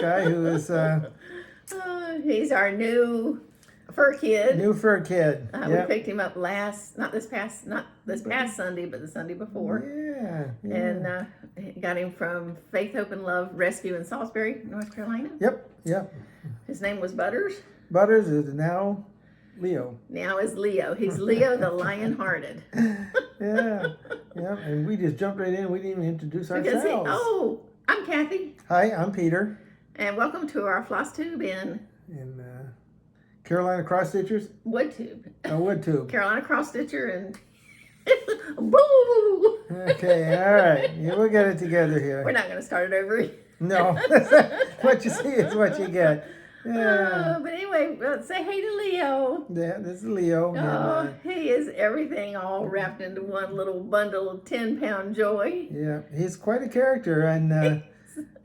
guy who is... he's our new fur kid. New fur kid. We picked him up not this past Sunday, but the Sunday before. Yeah. And got him from Faith, Hope, and Love Rescue in Salisbury, North Carolina. Yep. His name was Butters. Butters is now Leo. Now is Leo. He's Leo the Lion-Hearted. Yeah. And we just jumped right in. We didn't even introduce ourselves. I'm Kathy. Hi, I'm Peter. And welcome to our FlossTube in Carolina Cross Stitchers. WoodTube. WoodTube. Carolina Cross Stitcher and boo. Okay, all right. Yeah, we'll get it together here. We're not going to start it over. No. What you see is what you get. Yeah. But anyway, let's say hey to Leo. Yeah, this is Leo. He is everything all wrapped into one little bundle of 10-pound joy. Yeah, he's quite a character. And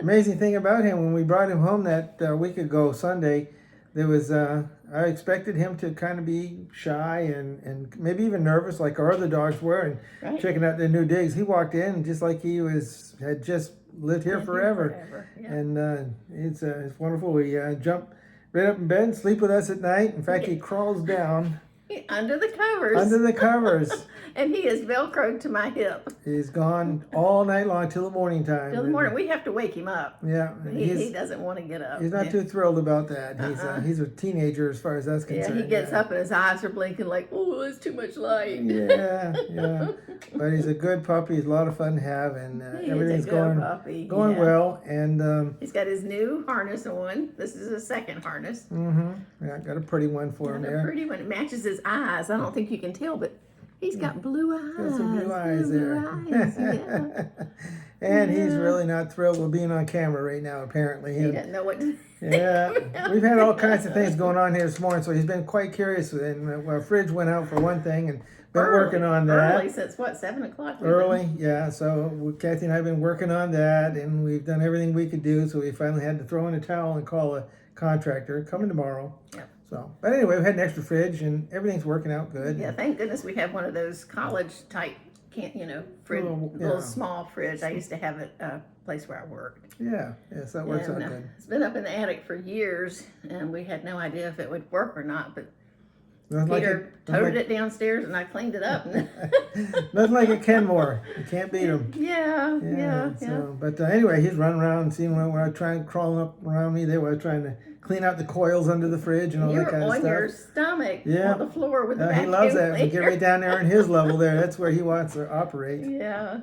amazing thing about him, when we brought him home that week ago Sunday, there was I expected him to kind of be shy and maybe even nervous like our other dogs were and checking out their new digs. He walked in just like he had just lived here forever. Yeah. And it's wonderful. We jump right up in bed and sleep with us at night. In fact, he crawls down under the covers. And he is Velcroed to my hip. He's gone all night long till the morning time. Till the morning. We have to wake him up. Yeah. He doesn't want to get up. He's not too thrilled about that. He's a teenager as far as that's concerned. Yeah, he gets up and his eyes are blinking like, oh, it's too much light. Yeah. But he's a good puppy. He's a lot of fun to have, and everything's going well. And he's got his new harness on. This is his second harness. Yeah, got a pretty one for him there. A pretty one. It matches his eyes. I don't think you can tell, but he's got blue eyes. Got some blue eyes there. Yeah. And he's really not thrilled with being on camera right now, apparently. He doesn't know what to Yeah, we've had all kinds of things going on here this morning, so he's been quite curious. And our fridge went out for one thing, and been working on that. Early, since what, 7 o'clock? Early, yeah. So Kathy and I have been working on that, and we've done everything we could do, so we finally had to throw in a towel and call a contractor coming tomorrow. Yeah. So, but anyway, we had an extra fridge, and everything's working out good. Yeah, thank goodness we have one of those college type, fridge, little small fridge. I used to have it a place where I worked. Yeah, so that works out good. It's been up in the attic for years, and we had no idea if it would work or not, but Peter toted it downstairs, and I cleaned it up. Nothing like a Kenmore. You can't beat him. Yeah. So, but anyway, he's running around and seeing when I was crawling up around me. They were trying to clean out the coils under the fridge and all that kind of stuff. You're on your stomach on the floor with the vacuum he loves that. We get right down there in his level there. That's where he wants to operate. Yeah.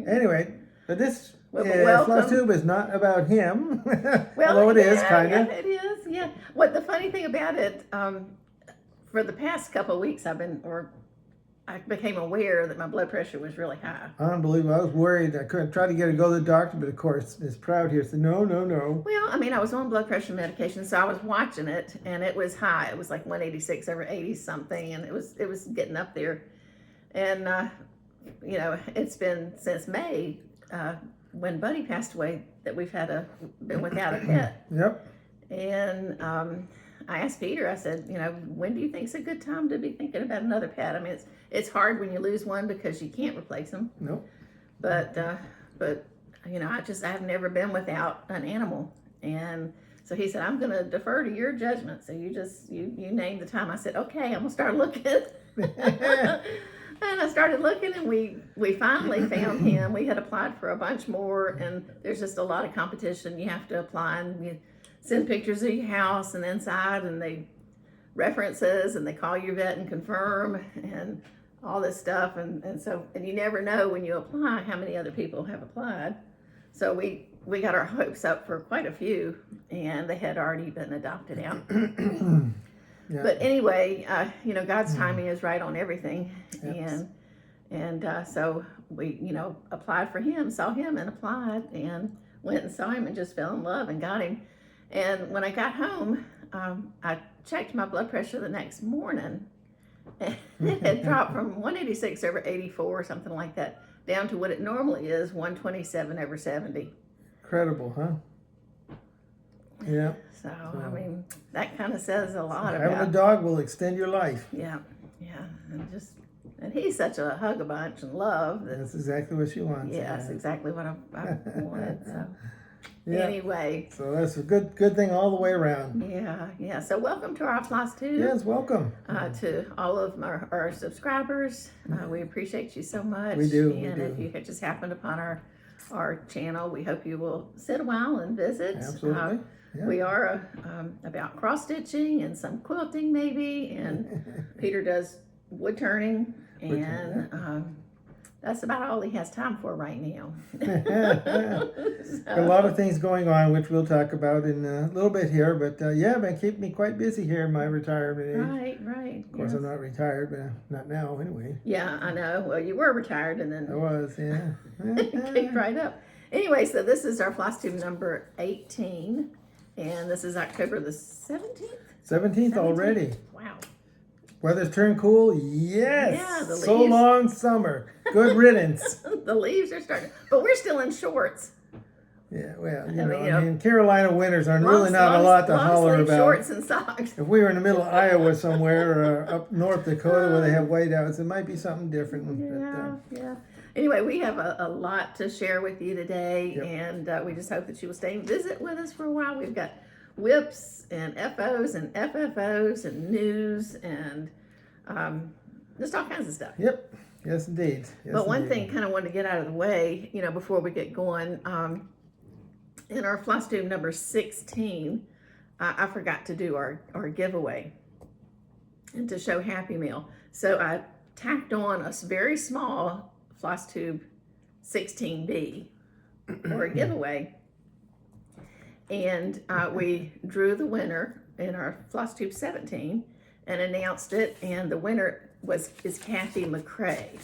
Anyway, but this FlossTube is not about him. Well, although it is, kind of. Yeah, it is, yeah. What the funny thing about it, for the past couple of weeks, I became aware that my blood pressure was really high. Unbelievable. I was worried. I couldn't try to get her to go to the doctor, but of course, Miss Proud here said, no. Well, I was on blood pressure medication, so I was watching it, and it was high. It was like 186 over 80 something, and it was getting up there. And, it's been since May, when Buddy passed away, that we've been without a pet. Yep. And I asked Peter, I said, when do you think is a good time to be thinking about another pet? I mean, it's hard when you lose one because you can't replace them. Nope. But I've never been without an animal. And so he said, I'm going to defer to your judgment. So you name the time. I said, okay, I'm going to start looking. And I started looking, and we finally found him. We had applied for a bunch more, and there's just a lot of competition. You have to apply, and you send pictures of your house and inside, and they references, and they call your vet and confirm, and all this stuff. And you never know when you apply how many other people have applied. So we got our hopes up for quite a few, and they had already been adopted out. Yeah. But anyway, God's timing is right on everything. Yes. And so we, applied for him, saw him and applied, and went and saw him and just fell in love and got him. And when I got home, I checked my blood pressure the next morning. It had dropped from 186 over 84 or something like that down to what it normally is, 127 over 70. Incredible, huh? Yeah. So, that kind of says a lot about... Having a dog will extend your life. Yeah. And he's such a hug-a-bunch and love. That's exactly what she wants. Yeah, that's exactly what I wanted. So. Yeah. Anyway. So that's a good thing all the way around. Yeah. So welcome to our FlossTube. Yes, welcome. To all of our subscribers. We appreciate you so much. We do. And if you had just happened upon our channel, we hope you will sit a while and visit. Absolutely. We are about cross stitching and some quilting maybe, and Peter does wood turning, and that's about all he has time for right now. A lot of things going on, which we'll talk about in a little bit here, but been keeping me quite busy here in my retirement age. Right. Of course, I'm not retired, but not now anyway. Yeah, I know. Well, you were retired, and then I was, yeah. kicked right up. Anyway, so this is our FlossTube number 18, and this is October the 17th? 17th already. Wow. Weather's turned cool? Yes. Yeah, the So leaves. long summer. Good riddance. The leaves are starting, but we're still in shorts. Yeah, well, I mean, Carolina winters are really not a lot to holler about. Shorts and socks. If we were in the middle of Iowa somewhere, or up North Dakota where they have whiteouts, it might be something different. Yeah. Anyway, we have a lot to share with you today, Yep. and we just hope that you will stay and visit with us for a while. We've got whips and FOs and FFOs and news and just all kinds of stuff. Yep. Yes, indeed. Yes, But one indeed. thing kind of wanted to get out of the way, before we get going, in our FlossTube number 16, I forgot to do our giveaway and to show Happy Meal. So I tacked on a very small FlossTube 16B for a giveaway. And we drew the winner in our FlossTube 17 and announced it. And the winner is Kathy McCrae.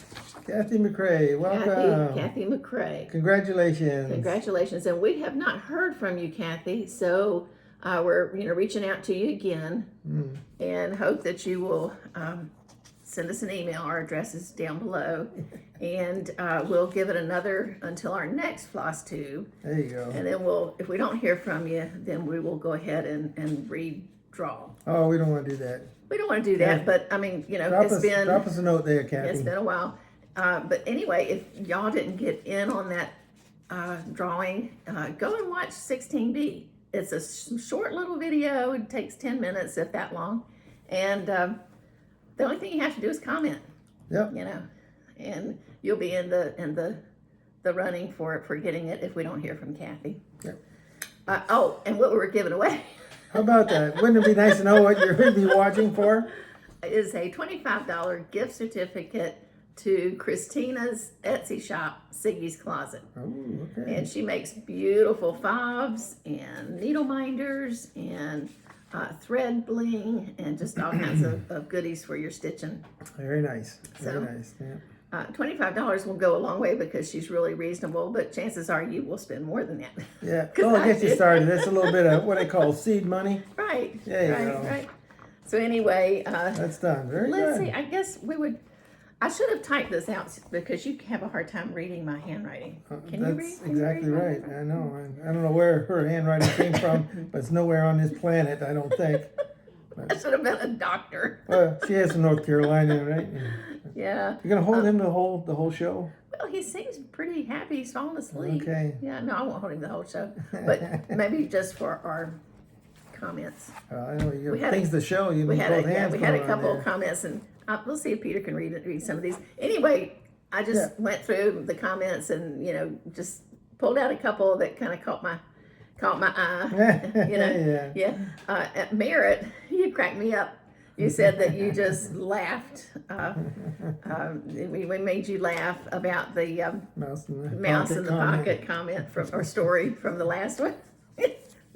Kathy McCrae, welcome. Kathy McCrae. Congratulations. Congratulations. And we have not heard from you, Kathy. So we're reaching out to you again and hope that you will send us an email. Our address is down below. And we'll give it another until our next FlossTube. There you go. And then if we don't hear from you, then we will go ahead and redraw. Oh, we don't want to do that. We don't want to do that, but I mean, Drop us a note there, Kathy. It's been a while. But anyway, if y'all didn't get in on that drawing, go and watch 16B. It's a short little video. It takes 10 minutes, if that long. And the only thing you have to do is comment. Yep. And you'll be in the running for getting it if we don't hear from Kathy. Yep. And what we were giving away. How about that? Wouldn't it be nice to know what you're going to be watching for? Is a $25 gift certificate to Christina's Etsy shop, Siggy's Closet. Oh, okay. And she makes beautiful fobs and needle minders and thread bling and just all kinds of goodies for your stitching. Very nice. Very So, nice. Yeah. $25 will go a long way because she's really reasonable, but chances are you will spend more than that. Yeah. Oh, I'll get you started. That's a little bit of what I call seed money. Right. There you go. Right. So anyway, That's done. Very let's good. see. I guess I should have typed this out because you have a hard time reading my handwriting. Can you read? That's exactly right. I know. I don't know where her handwriting came from, but it's nowhere on this planet, I don't think. I should have been a doctor. Well, she has from North Carolina, right? Yeah. You're gonna hold him the whole show? Well, he seems pretty happy. He's falling asleep. Okay. Yeah. No, I won't hold him the whole show, but maybe just for our comments. I know you We have had things to show. You We need had both hands we had a going on couple there. of comments, and we'll see if Peter can read some of these. Anyway, I just went through the comments and just pulled out a couple that kind of caught my eye. At Merritt, you cracked me up. You said that you just laughed. We made you laugh about the Mouse in the pocket comment or story from the last one.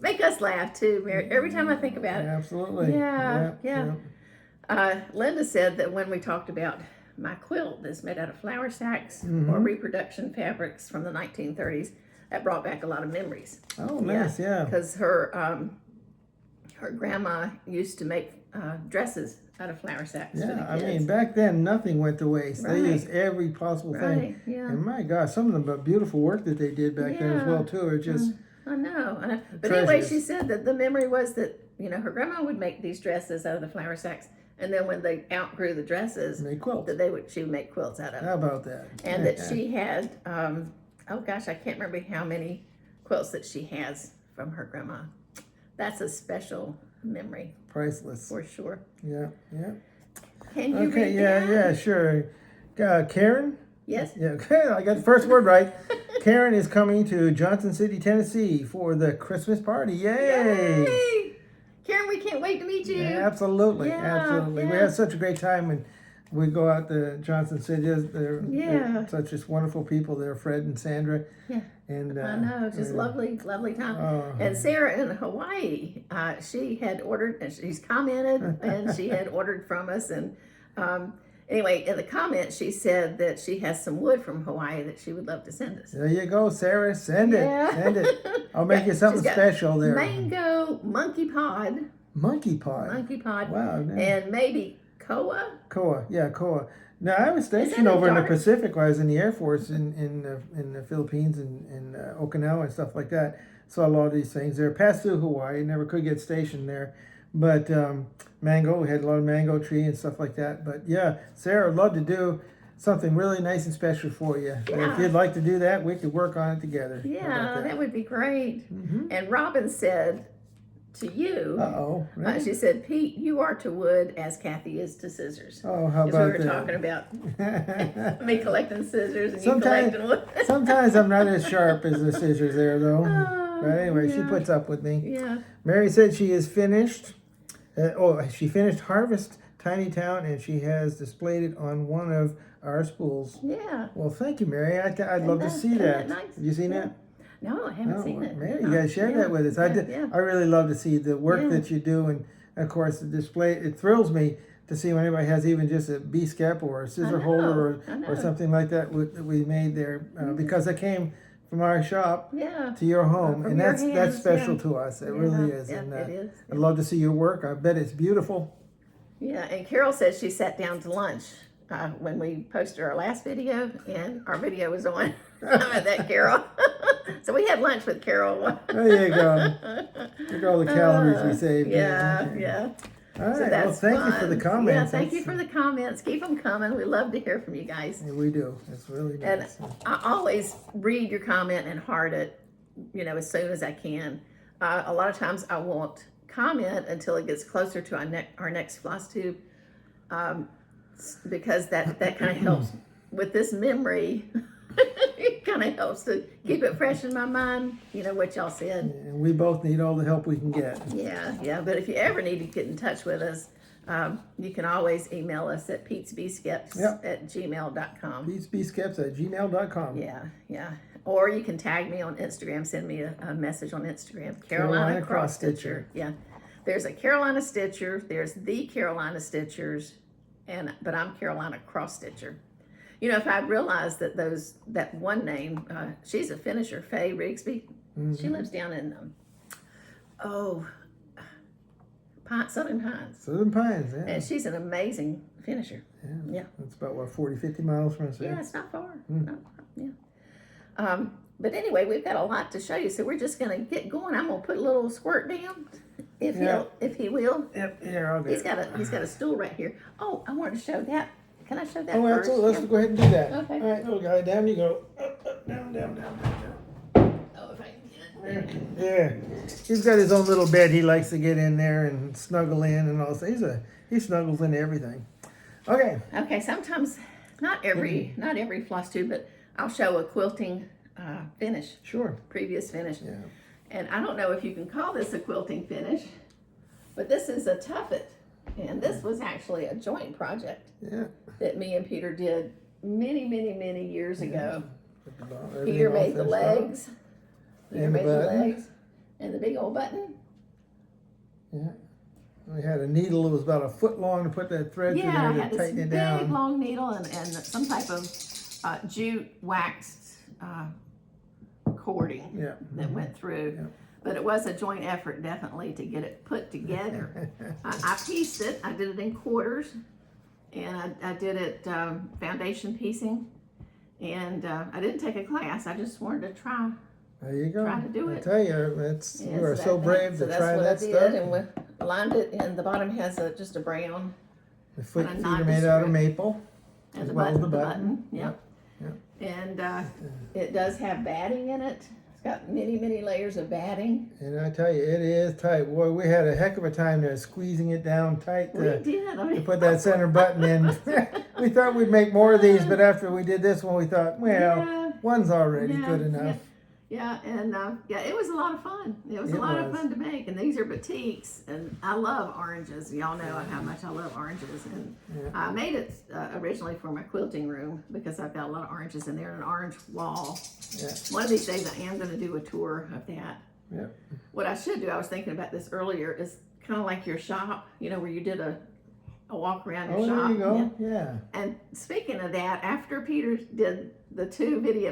Make us laugh too, Merritt. Every time I think about it. Absolutely. Yeah. Linda said that when we talked about my quilt that's made out of flour sacks or reproduction fabrics from the 1930s, that brought back a lot of memories. Oh, nice, yeah. Because her grandma used to make dresses out of flour sacks. Yeah, for the I kids. mean, back then nothing went to waste. They Right. used every possible thing. Right, yeah. And my gosh, some of the beautiful work that they did back then as well too. It just I know. But treasures. anyway, she said that the memory was that her grandma would make these dresses out of the flour sacks, and then when they outgrew the dresses, make quilts. that she would make quilts out of. How about that? And that she had, oh gosh, I can't remember how many quilts that she has from her grandma. That's a special memory. Priceless. For sure. Yeah, yeah. Can you Okay, read yeah, that? yeah, sure. Karen? Yes. Yeah, okay, I got the first word right. Karen is coming to Johnson City, Tennessee for the Christmas party. Yay! Yay! Karen, we can't wait to meet you. Yeah, absolutely, Yeah, absolutely. We yeah. had such a great time when we go out to Johnson City. They're such just wonderful people there, Fred and Sandra. Yeah. And I know, just lovely, lovely time. Oh. And Sarah in Hawaii, she had ordered, and she's commented, and she had ordered from us. And anyway, in the comments, she said that she has some wood from Hawaii that she would love to send us. There you go, Sarah. Send it. Yeah. Send it. I'll make you something special there. Mango monkey pod. Monkey pod. Monkey pod. Wow. Yeah. And maybe koa. Koa. Yeah, koa. Now, I was stationed over in the Pacific while I was in the Air Force in the Philippines and Okinawa and stuff like that. Saw a lot of these things there. Passed through Hawaii, never could get stationed there. But mango, we had a lot of mango tree and stuff like that. But yeah, Sarah, I'd love to do something really nice and special for you. Yeah. If you'd like to do that, we could work on it together. Yeah, that would be great. Mm-hmm. And Robin said to you, really? she said, Pete, you are to wood as Kathy is to scissors. Oh, how about that? We were talking about me collecting scissors and sometimes, you collecting wood. Sometimes I'm not as sharp as the scissors there, though. Oh, But anyway, yeah. she puts up with me. Yeah. Mary said she is finished. She finished Harvest Tiny Town, and she has displayed it on one of our spools. Yeah. Well, thank you, Mary. I'd love to see that. Nice? Have you seen that? No, I haven't seen it. Mary, you gotta share that with us. I really love to see the work that you do, and of course the display. It thrills me to see when anybody has even just a B-skep or a scissor holder or something like that we made there, because it came from our shop to your home, and that's special to us. It really is. Yeah, And it is. I'd love to see your work. I bet it's beautiful. Yeah, and Carol says she sat down to lunch when we posted our last video, and our video was on. How about that, Carol? So we had lunch with Carol. There you go. Look at all the calories we saved. Yeah. All right. So that's Thank you for the comments. Yeah, thank you for the comments. Keep them coming. We love to hear from you guys. Yeah, we do. It's really nice. And I always read your comment and heart it, as soon as I can. A lot of times I won't comment until it gets closer to our next FlossTube, because that kind of helps with this memory. It kind of helps to keep it fresh in my mind, what y'all said. And we both need all the help we can get. Yeah. But if you ever need to get in touch with us, you can always email us at petesbskeps@gmail.com. petesbskeps@gmail.com. Yeah. Or you can tag me on Instagram. Send me a message on Instagram. Carolina Cross Stitcher. Yeah. There's a Carolina Stitcher. There's the Carolina Stitchers. But I'm Carolina Cross Stitcher. If I realized that one name, she's a finisher, Faye Rigsby. Mm-hmm. She lives down in Southern Pines. Southern Pines, yeah. And she's an amazing finisher. Yeah. It's about 40, 50 miles from us. Yeah, it's not far. Yeah. But anyway, we've got a lot to show you, so we're just gonna get going. I'm gonna put a little squirt down, if he will. Yep. Here, I'll do He's got a stool right here. Oh, I wanted to show that. Can I show that first? absolutely. Let's go ahead and do that. Okay. All right, little guy, down you go. Up, down. Oh, if I can get it. Yeah. He's got his own little bed. He likes to get in there and snuggle in and all. So he snuggles into everything. Okay. Okay. Sometimes, not every FlossTube, but I'll show a quilting finish. Sure. Previous finish. Yeah. And I don't know if you can call this a quilting finish, but this is a tuffet. And this was actually a joint project that me and Peter did many years ago. Peter made the legs. And the big old button. Yeah. We had a needle that was about a foot long to put that thread through there to tighten it down. Big long needle and some type of jute waxed cording that went through. Yeah. But it was a joint effort, definitely, to get it put together. I pieced it. I did it in quarters, and I did it foundation piecing. And I didn't take a class. I just wanted to try. There you go. Try to do it. I tell you, you are so brave to try that stuff. And we lined it, and the bottom has just a brown. The feet are made out of maple, and as well as the button. Yep. And it does have batting in it. It's got many layers of batting. And I tell you, it is tight. Boy, we had a heck of a time there squeezing it down tight We did. to put that center button in. We thought we'd make more of these, but after we did this one, we thought, well, one's already good enough. Yeah, and it was a lot of fun. It was a lot of fun to make, and these are batiks, and I love oranges. Y'all know how much I love oranges, and I made it originally for my quilting room because I've got a lot of oranges in there and an orange wall. Yeah. One of these days I am going to do a tour of that. Yeah. What I should do, I was thinking about this earlier, is kind of like your shop, you know, where you did a walk around your shop. There you go. Yeah. And speaking of that, after Peter did the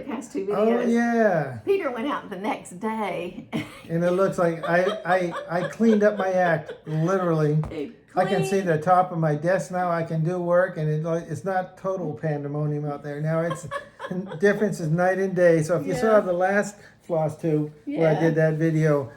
past two videos, Peter went out the next day. And it looks like I cleaned up my act, literally. I can see the top of my desk now. I can do work, and it's not total pandemonium out there now. It's the difference is night and day. So if you saw the last FlossTube where I did that video,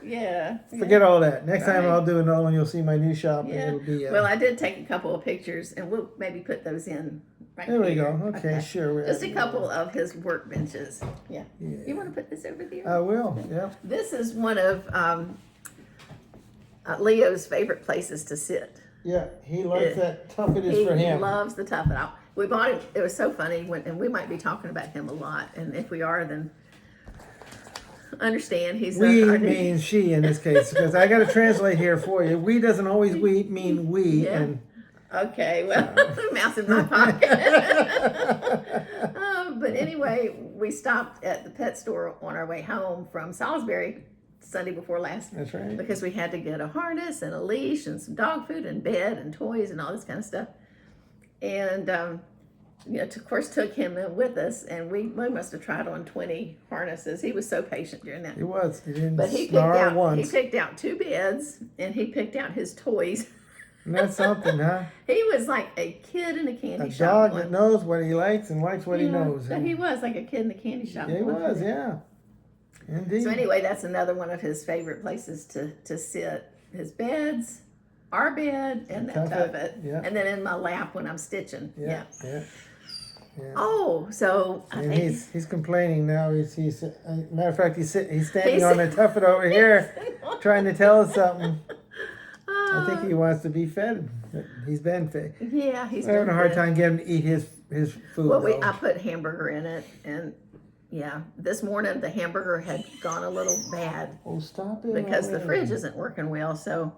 forget all that. Next time I'll do another one. You'll see my new shop, and it'll be. Well, I did take a couple of pictures, and we'll maybe put those in. Right there we here. go. Okay, sure. Just a couple of his workbenches. Yeah. You want to put this over there? I will. Yeah. This is one of Leo's favorite places to sit. Yeah, he loves that tough it is for him. He loves the tough it out. We bought him. It was so funny, and we might be talking about him a lot. And if we are, then understand he's. We means she in this case, because I got to translate here for you. We doesn't always mean we. Yeah. And okay, well, mouse in my pocket. But anyway, we stopped at the pet store on our way home from Salisbury Sunday before last. That's right. Because we had to get a harness and a leash and some dog food and bed and toys and all this kind of stuff. And, of course, took him in with us, and we must have tried on 20 harnesses. He was so patient during that. He was. He didn't but snarl once. He picked out 2 beds, and he picked out his toys. And that's something, huh? He was like a kid in a candy shop. A dog that knows what he likes and likes what he knows. So he was like a kid in a candy shop. Yeah, he was, yeah. Indeed. So anyway, that's another one of his favorite places to sit. His beds, our bed, and that tuffet. Yeah. And then in my lap when I'm stitching. Yeah. Oh, so and he's complaining now. He's matter of fact, he's standing on the tuffet over here, trying to tell us something. I think he wants to be fed. He's been fed. Yeah, he's having a hard time getting him to eat his food. Well, I put hamburger in it, and this morning the hamburger had gone a little bad. Oh, stop it! Because the fridge isn't working well. So,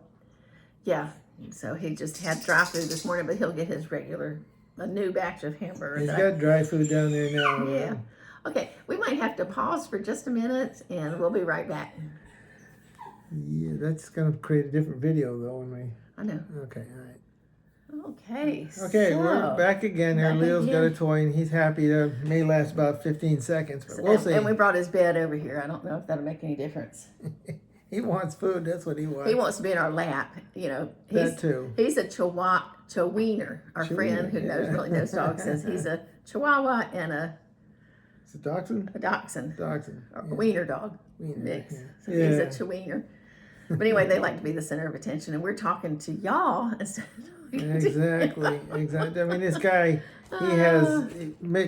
so he just had dry food this morning, but he'll get his a new batch of hamburger. He's got dry food down there now. Yeah. Okay, we might have to pause for just a minute, and we'll be right back. Yeah, that's going to create a different video, though, when we... I know. Okay, all right. Okay, so we're back again here. Leo's got a toy, and he's happy. It may last about 15 seconds, but we'll see. And we brought his bed over here. I don't know if that'll make any difference. He wants food. That's what he wants. He wants to be in our lap. That too. He's a Chihuahua. Our friend who really knows dogs says he's a Chihuahua and a... It's a dachshund? A dachshund. Dachshund. A wiener dog. Wiener. Mix. So he's a Chihuahua. But anyway, they like to be the center of attention, and we're talking to y'all instead of Exactly. I mean, this guy, he has,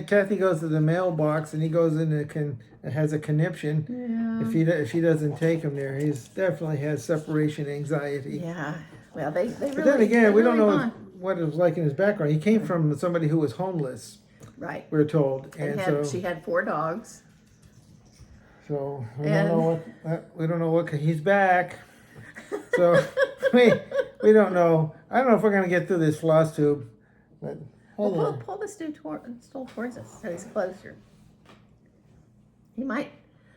Kathy goes to the mailbox, and he goes in has a conniption. Yeah. If she doesn't take him there, he's definitely has separation anxiety. Yeah. Well, they really. But then again, we don't know what it was like in his background. He came from somebody who was homeless. Right. We're told, and she had 4 dogs. So we don't know what he's back. So we don't know. I don't know if we're gonna get through this FlossTube. But pull the stool towards us so he's closer.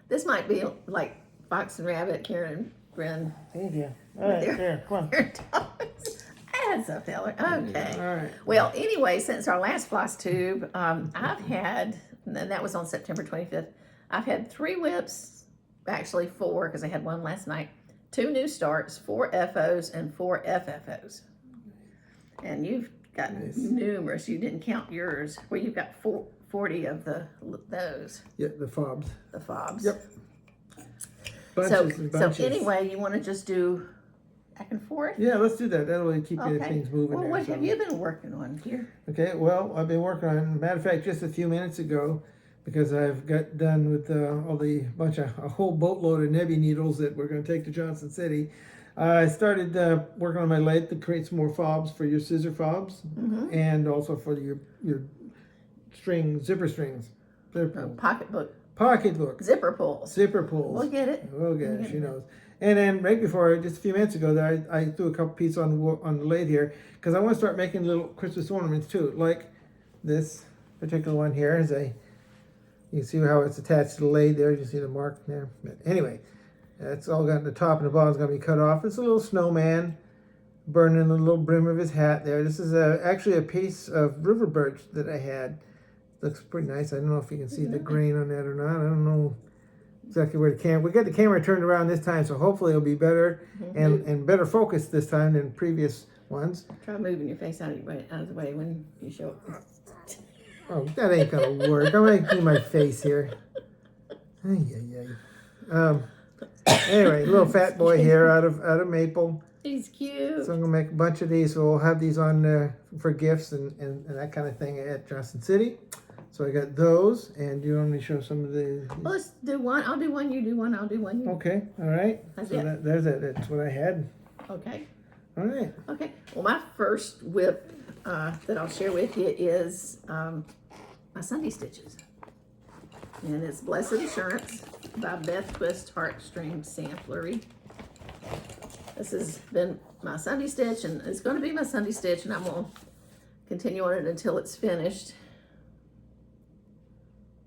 This might be like Fox and Rabbit, Karen, Grin. Thank you. All right, there, come on. That's a feller. Okay. All right. Well, anyway, since our last FlossTube, I've had, and that was on September 25th. I've had 3 whips, actually 4, because I had one last night. 2 new starts, 4 FOs, and 4 FFOs. And you've got numerous. You didn't count yours. Well, you've got 40 of those. Yeah, the fobs. The fobs. Yep. Bunches and bunches. So anyway, you want to just do back and forth? Yeah, let's do that. That'll keep things moving. Well, what have you been working on here? Okay, well, I've been working on, matter of fact, just a few minutes ago, because I've got done with a whole boatload of nebby needles that we're going to take to Johnson City. I started working on my lathe to create some more fobs for your scissor fobs, and also for your zipper strings. Pocketbook. Zipper pulls. Zipper pulls. We'll get it. We'll get it. She knows. And then right before, just a few minutes ago, I threw a couple pieces on the lathe here because I want to start making little Christmas ornaments too, like this particular one here. You can see how it's attached to the lathe there. You see the mark there. But anyway, that's all got the top and the bottom is going to be cut off. It's a little snowman burning the little brim of his hat there. This is actually a piece of river birch that I had. Looks pretty nice. I don't know if you can see the grain on that or not. I don't know exactly where the camera. We got the camera turned around this time, so hopefully it'll be better and better focused this time than previous ones. Try moving your face out of the way when you show it. Oh, that ain't gonna work. I'm making my face here. Anyway, little fat boy here out of maple. He's cute. So I'm gonna make a bunch of these. So we'll have these on for gifts and that kind of thing at Johnson City. So I got those, and you want me to show some of the. Well, let's do one. I'll do one. You do one. I'll do one. You. Okay. All right. That's so it. That's what I had. Okay. All right. Okay. Well, my first whip that I'll share with you is my Sunday stitches, and it's Blessed Assurance by Beth Twist Heartstrings Samplery. This has been my Sunday stitch, and it's going to be my Sunday stitch, and I'm going to continue on it until it's finished.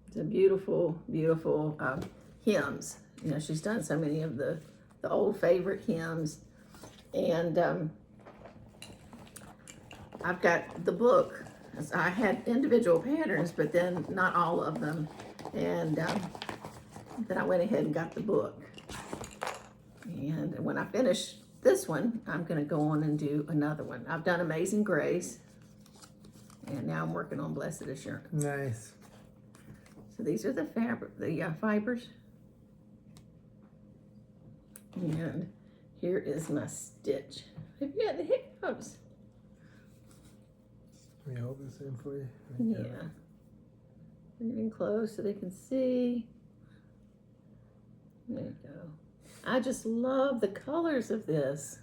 It's a beautiful, beautiful hymns. You know, she's done so many of the old favorite hymns, and I've got the book. I had individual patterns, but then not all of them, and then I went ahead and got the book. And when I finish this one, I'm going to go on and do another one. I've done Amazing Grace, and now I'm working on Blessed Assurance. Nice. So these are the fibers. And here is my stitch. Have you got the hiccups? Let me hold this in for you. Yeah. Bring it in close so they can see. There you go. I just love the colors of this.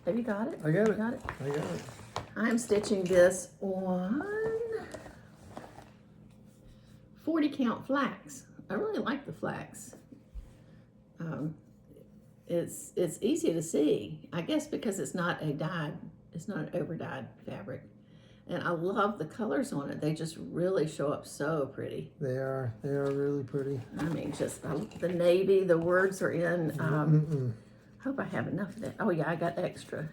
Have you got it? I got it. Got it? I got it. I'm stitching this on 40 count flax. I really like the flax. It's easy to see, I guess, because it's not an over dyed fabric. And I love the colors on it. They just really show up so pretty. They are really pretty. I mean, just the navy, the words are in, hope I have enough of that. Oh yeah, I got extra.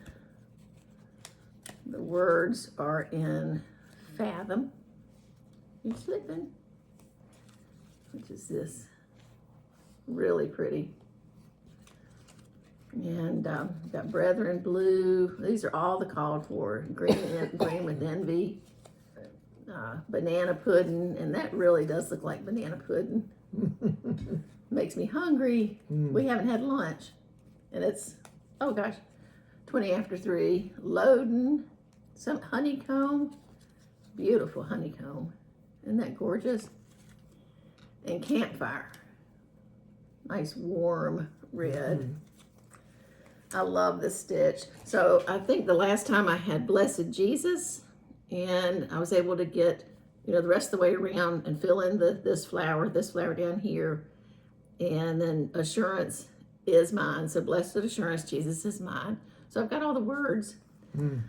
The words are in Fathom. You're slipping. Which is this. Really pretty. And got Brethren Blue. These are all the called for. Green with Envy. Banana Pudding. And that really does look like banana pudding. Makes me hungry. We haven't had lunch. And it's, oh gosh, 20 after 3. Loading. Some honeycomb. Beautiful honeycomb. Isn't that gorgeous? And Campfire. Nice warm red. I love this stitch. So I think the last time I had Blessed Jesus, and I was able to get, you know, the rest of the way around and fill in this flower down here, and then Assurance is mine. So Blessed Assurance, Jesus is mine. So I've got all the words.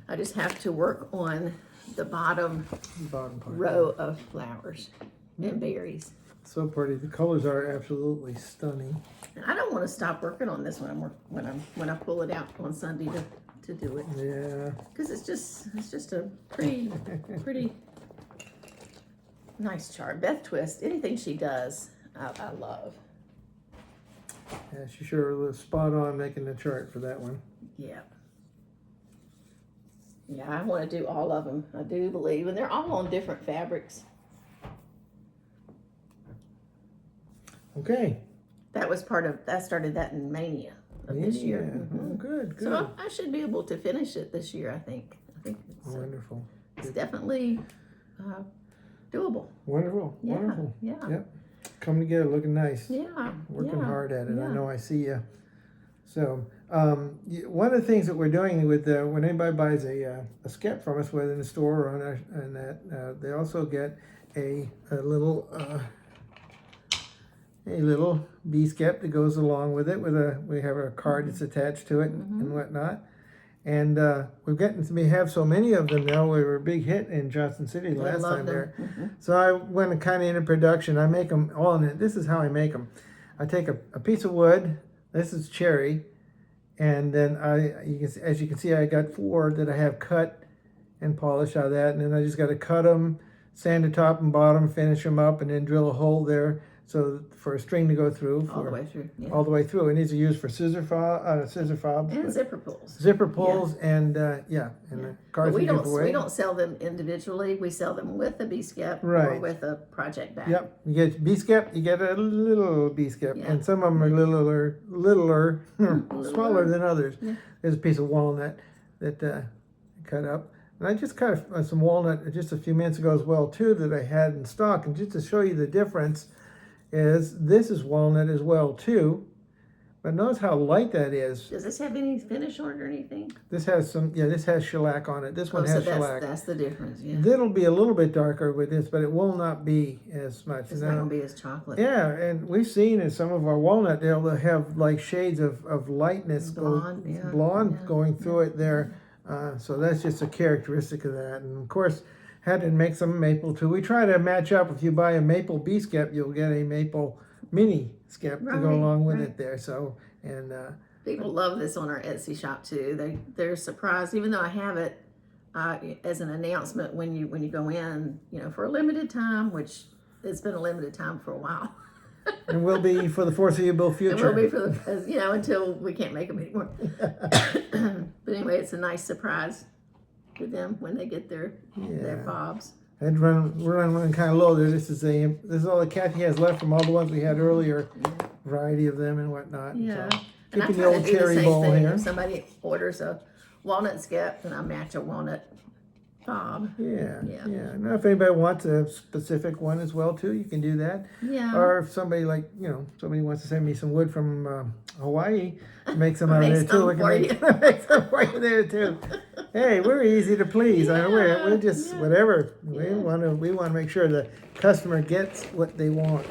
I just have to work on the bottom part, row of flowers and berries. So pretty. The colors are absolutely stunning. And I don't want to stop working on this when I pull it out on Sunday to do it. Yeah. Because it's just a pretty nice chart. Beth Twist, anything she does, I love. Yeah, she sure was spot on making the chart for that one. Yeah. Yeah, I want to do all of them. I do believe, and they're all on different fabrics. Okay. That was I started that in MAYNIA of this year. Oh, good. So I should be able to finish it this year, I think. I think it's wonderful. It's definitely doable. Wonderful, Yeah, wonderful. yeah. Yep. Coming together, looking nice. Yeah. Working yeah, hard at it. yeah. I know I see you. So, one of the things that we're doing with when anybody buys a skep from us, whether in the store or on that, they also get a little bee skep that goes along with it. We have a card that's attached to it and whatnot. And we have so many of them now. We were a big hit in Johnson City last time there. So I went kind of into production. I make them all in it. This is how I make them. I take a piece of wood. This is cherry, and then as you can see, I got 4 that I have cut and polished out of that, and then I just got to cut them, sand the top and bottom, finish them up, and then drill a hole there so for a string to go through. All the way through. Yeah. All the way through. It needs to use for scissor fobs. And zipper pulls. Zipper pulls and the cards But we give away. we don't sell them individually. We sell them with a bee skep or Right. with a project bag. Yep, you get bee skep, you get a little bee skep, Yeah. and some of them are littler, smaller than others. Yeah. There's a piece of walnut that cut up, and I just cut some walnut just a few minutes ago as well too that I had in stock, and just to show you the difference, this is walnut as well too, but notice how light that is. Does this have any finish on it or anything? This has this has shellac on it. This one has shellac. That's the difference. Yeah. It'll be a little bit darker with this, but it will not be as much. It's not gonna be as chocolate. Yeah, and we've seen in some of our walnut, they'll have like shades of lightness, blonde going through it there. So that's just a characteristic of that. And of course, had to make some maple too. We try to match up. If you buy a maple bee skep, you'll get a maple mini skep to go along with it there. So, and people love this on our Etsy shop too. They're surprised, even though I have it as an announcement when you go in, for a limited time, which it's been a limited time for a while. And will be for the foreseeable future. It will be for until we can't make them anymore. But anyway, it's a nice surprise for them when they get their fobs. I had to run kind of low there. This is all that Kathy has left from all the ones we had earlier, variety of them and whatnot. Yeah, so, and I keeping try the old to do cherry the bowl same thing. here. If somebody orders a walnut skep, then I match a walnut fob. Yeah. Now, if anybody wants a specific one as well too, you can do that. Yeah. Or if somebody somebody wants to send me some wood from Hawaii, make some out of there too. We can make some for you there too. Hey, we're easy to please. I know we're just whatever. We want to make sure the customer gets what they want.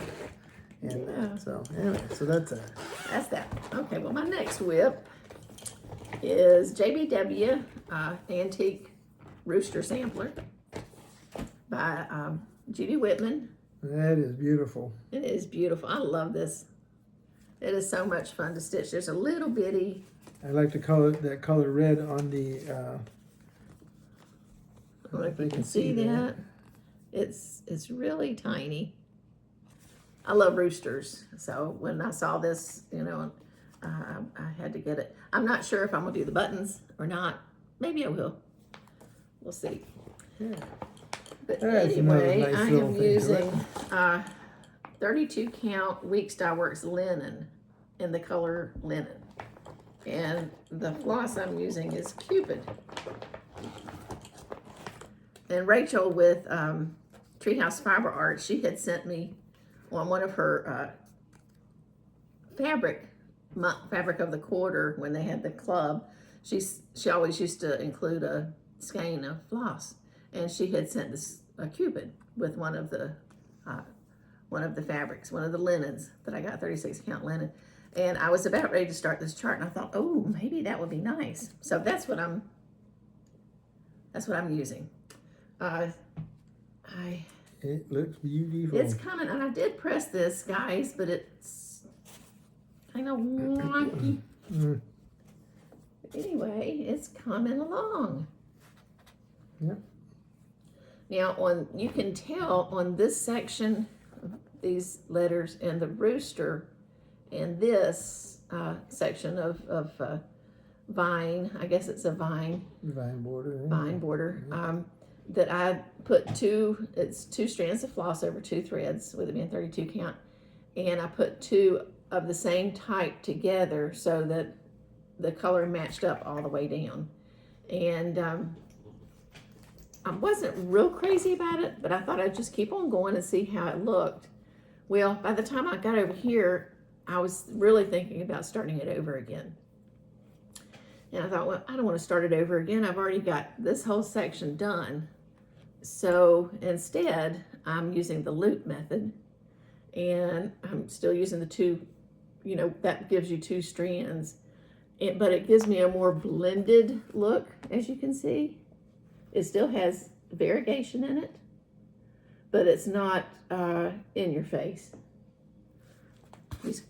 And so anyway, so that's that. Okay, well my next whip is JBW Antique Rooster Sampler by Judy Whitman. that is beautiful. It is beautiful. I love this. It is so much fun to stitch. There's a little bitty. I like that color red on the. I don't know if you can see that. It's really tiny. I love roosters, so when I saw this, I had to get it. I'm not sure if I'm gonna do the buttons or not. Maybe I will. We'll see. Yeah. But That's anyway, nice I little am thing to using 32 count Weeks Dye Works linen in the color linen. And the floss I'm using is Cupid. And Rachel with Treehouse Fiber Art, she had sent me on one of her fabric of the quarter when they had the club. She always used to include a skein of floss, and she had sent this a Cupid with one of the fabrics, one of the linens that I got, 36 count linen. And I was about ready to start this chart, and I thought, oh, maybe that would be nice. So that's what I'm using. It looks beautiful. It's coming, and I did press this, guys, but it's kind of wonky. Anyway, it's coming along. Yep. Now, you can tell on this section, these letters, and the rooster, and this section of vine, I guess it's a vine. Vine border. Vine border. That I put it's 2 strands of floss over 2 threads, with it being 32 count, and I put 2 of the same type together so that the color matched up all the way down. And wasn't real crazy about it, but I thought I'd just keep on going and see how it looked. Well, by the time I got over here, I was really thinking about starting it over again. And I thought, well, I don't want to start it over again. I've already got this whole section done. So instead, I'm using the loop method, and I'm still using the two, you know, that gives you 2 strands, but it gives me a more blended look, as you can see. It still has variegation in it, but it's not in your face.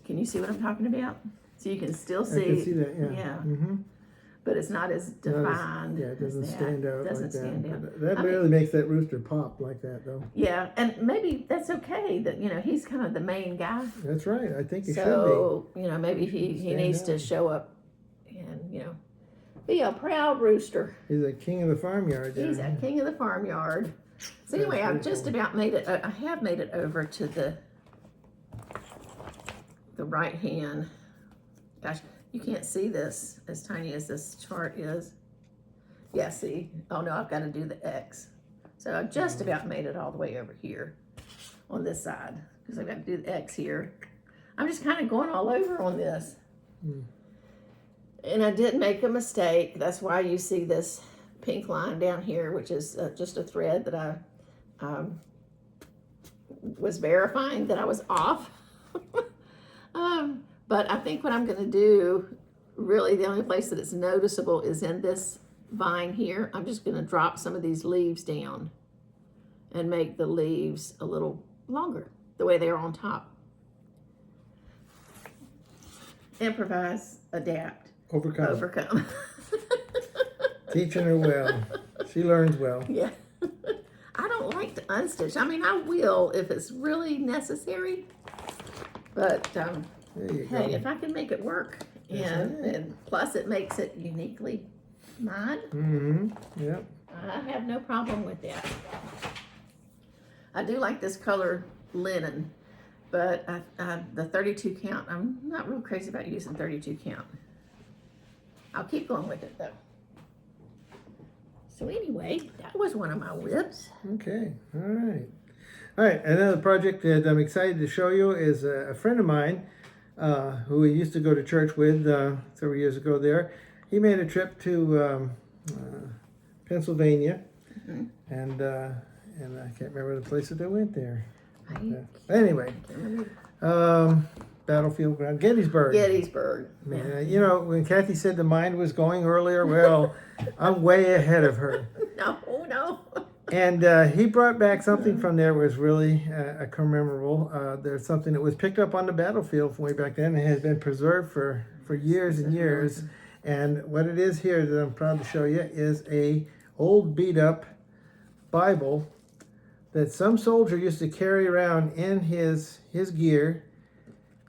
Can you see what I'm talking about? So you can still see. I can see that, yeah. Yeah. Mm-hmm. But it's not as defined. Yeah, it doesn't stand out doesn't like stand that. out. That really makes that rooster pop like that, though. Yeah, and maybe that's okay that, you know, he's kind of the main guy. That's right. I think he should be. So, you know, maybe he needs to show up and, you know, be a proud rooster. He's a king of the farmyard. He's a king of the farmyard. So anyway, I've just about made it, I have made it over to the right hand. Gosh, you can't see this as tiny as this chart is. Yeah, see? Oh no, I've got to do the X. So I've just about made it all the way over here on this side, because I've got to do the X here. I'm just kind of going all over on this. And I did make a mistake. That's why you see this pink line down here, which is just a thread that I was verifying that I was off. But I think what I'm going to do, really the only place that it's noticeable is in this vine here. I'm just going to drop some of these leaves down and make the leaves a little longer, the way they are on top. Improvise, adapt, overcome. Teaching her well. She learns well. Yeah. I don't like to unstitch. I mean, I will if it's really necessary. But hey, if I can make it work, and plus it makes it uniquely mine. Mm-hmm. Yep. I have no problem with that. I do like this color linen, but the 32 count, I'm not real crazy about using 32 count. I'll keep going with it though. So anyway, that was one of my whips. Okay, all right. All right, another project that I'm excited to show you is a friend of mine who we used to go to church with several years ago there. He made a trip to Pennsylvania, and I can't remember the place that they went there. Anyway, battlefield ground, Gettysburg. Gettysburg. Man, you know, when Kathy said the mind was going earlier, well, I'm way ahead of her. No. And he brought back something from there that was really commemorable. There's something that was picked up on the battlefield from way back then and has been preserved for years and years. And what it is here that I'm proud to show you is a old beat up Bible that some soldier used to carry around in his gear,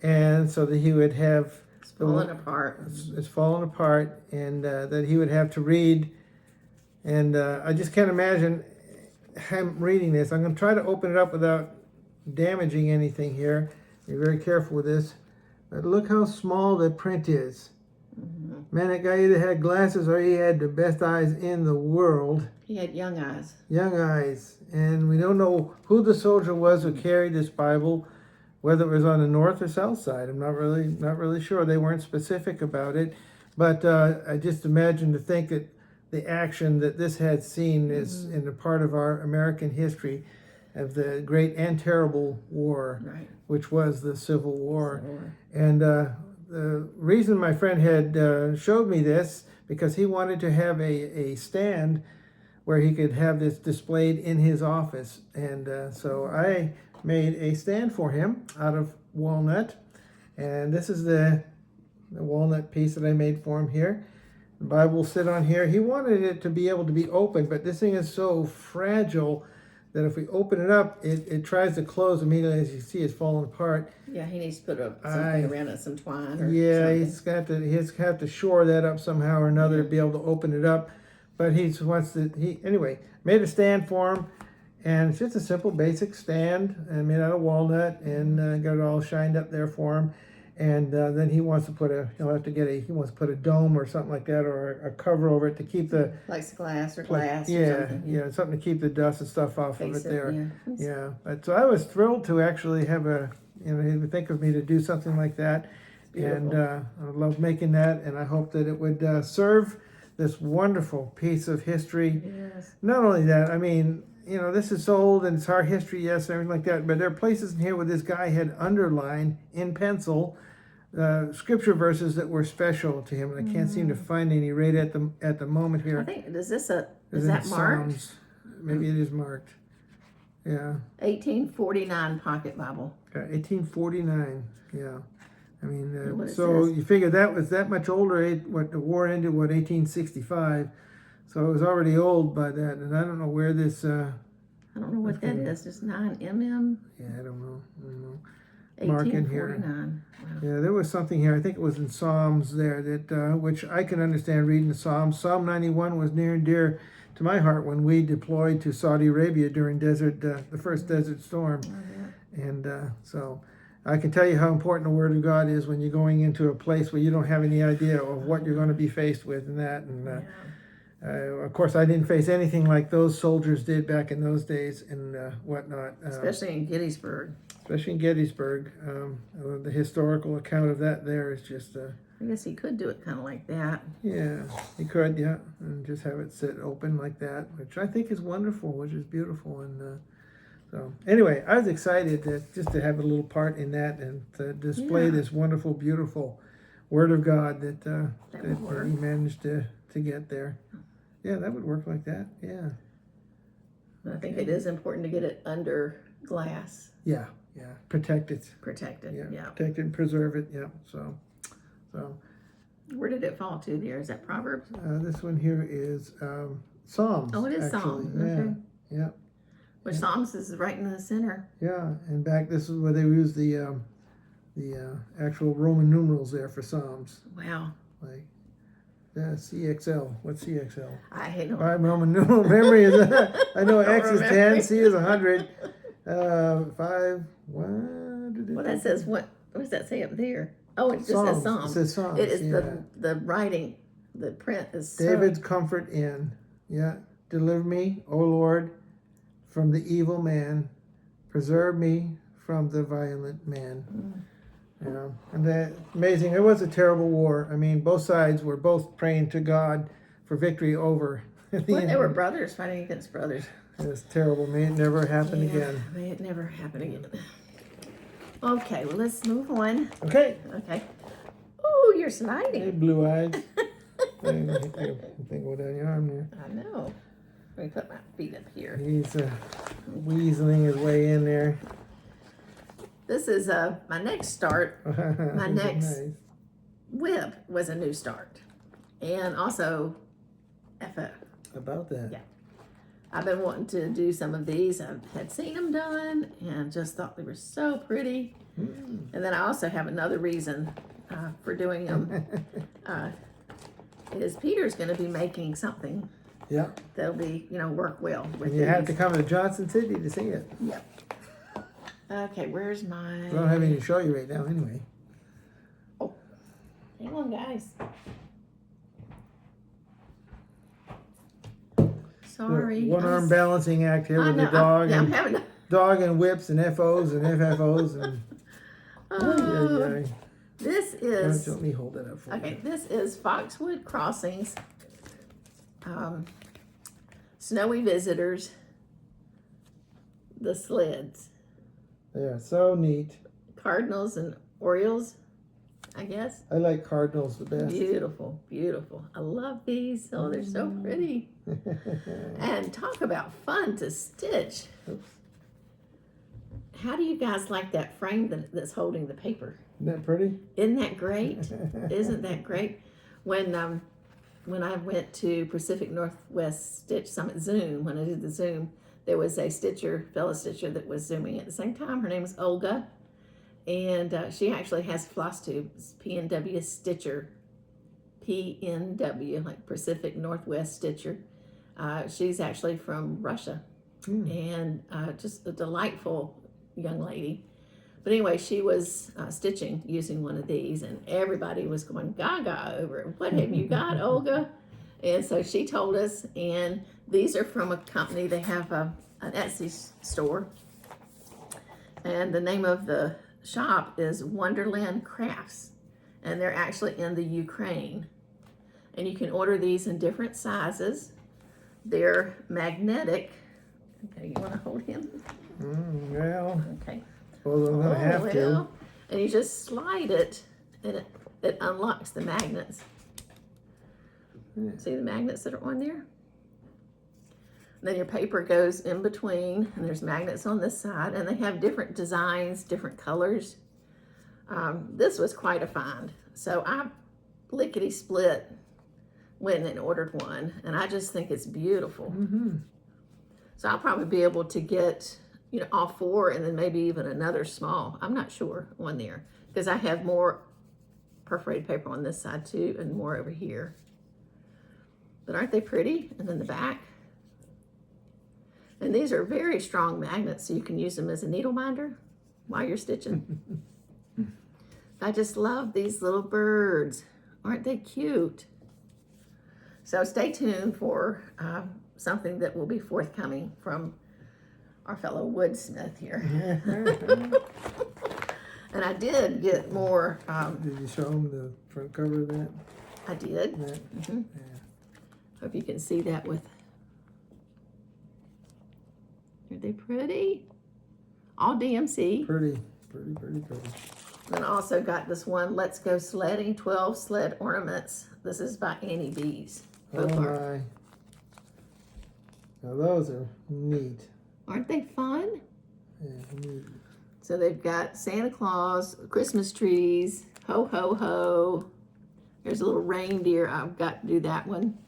and so that he would have It's falling apart. It's fallen apart, and that he would have to read. And I just can't imagine him reading this. I'm going to try to open it up without damaging anything here. Be very careful with this. But look how small the print is. Man, that guy either had glasses or he had the best eyes in the world. He had young eyes. Young eyes. And we don't know who the soldier was who carried this Bible, whether it was on the north or south side. I'm not really sure. They weren't specific about it. But I just imagine to think that the action that this had seen is in a part of our American history of the great and terrible war, which was the Civil War. And the reason my friend had showed me this, because he wanted to have a stand where he could have this displayed in his office. And so I made a stand for him out of walnut. And this is the walnut piece that I made for him here. The Bible will sit on here. He wanted it to be able to be open, but this thing is so fragile that if we open it up, it tries to close immediately. As you see, it's falling apart. Yeah, he needs to put something around it, some twine or something. He's got to shore that up somehow or another to be able to open it up. But anyway, made a stand for him, and it's just a simple, basic stand, and made out of walnut, and got it all shined up there for him. And then he wants to put he wants to put a dome or something like that, or a cover over it to keep the Plexiglass or glass or yeah, something. yeah, something to keep the dust and stuff off of it there. Yeah. Yeah, but so I was thrilled to actually have he would think of me to do something like that. And I love making that, and I hope that it would serve this wonderful piece of history. Yes. Not only that, I mean, this is old and it's our history, yes, and everything like that, but there are places in here where this guy had underlined in pencil scripture verses that were special to him, and I can't seem to find any right at the moment here. I think, is that marked? Psalms. Maybe it is marked. Yeah. 1849 Pocket Bible. 1849, yeah. I mean, What it so says. you figure that was that much older. The war ended, 1865. So it was already old by that. And I don't know where this. I don't know what that is. Just 9 mm. Yeah, I don't know. Mark in here. 1849. Wow. Yeah, there was something here. I think it was in Psalms there that which I can understand reading the Psalms. Psalm 91 was near and dear to my heart when we deployed to Saudi Arabia during the first desert storm. Oh, yeah. And so I can tell you how important the Word of God is when you're going into a place where you don't have any idea of what you're going to be faced with and that. And of course, I didn't face anything like those soldiers did back in those days and whatnot. Especially in Gettysburg. Especially in Gettysburg. The historical account of that there is just... I guess he could do it kind of like that. Yeah, you could, yeah, and just have it sit open like that, which I think is wonderful, which is beautiful. And so anyway, I was excited just to have a little part in that and to display this wonderful, beautiful Word of God that he managed to get there. Yeah, that would work like that, yeah. I think it is important to get it under glass. Yeah, protect it. Protected, yeah. Protect it and preserve it, yeah, so. Where did it fall to there? Is that Proverbs? This one here is Psalms. Oh, it is actually. Psalms, Yeah, okay. yeah. Which Psalms is right in the center. Yeah, and this is where they use the actual Roman numerals there for Psalms. Wow. Like CXL. What's CXL? I hate them. My Roman numeral memory is I know X is 10, remember. C is 100, 5. Well, that says what does that say up there? Oh, it just says Psalms. It says Psalms. It is yeah. the writing, the print is David's comfort in. Yeah. Deliver me, O Lord, from the evil man. Preserve me from the violent man. And that amazing. It was a terrible war. I mean, both sides were both praying to God for victory over. They were brothers fighting against brothers. It was terrible. May it never happen again. May it never happen again. Okay, well, let's move on. Okay. Oh, you're Hey, sliding. blue eyes. Thing go down your arm there. I know. Let me put my feet up here. He's weaseling his way in there. This is my next start. My next Nice. whip was a new start. And also FO. About that. Yeah. I've been wanting to do some of these. I had seen them done and just thought they were so pretty. And then I also have another reason for doing them. Is Peter's going to be making something Yeah. that'll be, work well with And you have to these. come to Johnson City to see it. Yep. Okay, where's my... I don't have any to show you right now anyway. Hang on, guys. Sorry. One arm balancing act here with the I'm dog having... dog and whips and FOs and FFOs and Oh, this Why is... don't you let me hold that up for Okay, you? this is Foxwood Crossings. Snowy Visitors. The sleds. Yeah, so neat. Cardinals and Orioles, I guess. I like cardinals the best. Beautiful, beautiful. I love these. Oh, they're so pretty. And talk about fun to stitch. Oops. How do you guys like that frame that's holding the paper? Isn't that pretty? Isn't that great? Isn't that great? When I went to Pacific Northwest Stitch Summit Zoom, when I did the Zoom, there was a fellow stitcher that was Zooming at the same time. Her name is Olga. And she actually has FlossTube, PNW Stitcher. PNW, like Pacific Northwest Stitcher. She's actually from Russia. And just a delightful young lady. But anyway, she was stitching using one of these, and everybody was going gaga over it. What have you got, Olga? And so she told us, and these are from a company. They have an Etsy store, and the name of the shop is Wonderland Crafts, and they're actually in the Ukraine. And you can order these in different sizes. They're magnetic. Okay, you want to hold him? Well, Okay. well, I'm gonna have to. And you just slide it, and it unlocks the magnets. See the magnets that are on there? Then your paper goes in between, and there's magnets on this side, and they have different designs, different colors. This was quite a find. So I lickety-split went and ordered one, and I just think it's beautiful. So I'll probably be able to get, you know, all four, and then maybe even another small. I'm not sure on there, because I have more perforated paper on this side too, and more over here. But aren't they pretty? And then the back. And these are very strong magnets, so you can use them as a needle minder while you're stitching. I just love these little birds. Aren't they cute? So stay tuned for something that will be forthcoming from our fellow woodsmith here. And I did get more. Did you show them the front cover of that? I did. Yeah. Hope you can see that with. Are they pretty? All DMC. Pretty. Then I also got this one, Let's Go Sledding, 12 sled ornaments. This is by Annie Bees. Oh my. Now those are neat. Aren't they fun? Yeah, neat. So they've got Santa Claus, Christmas trees, ho, ho, ho. There's a little reindeer. I've got to do that one.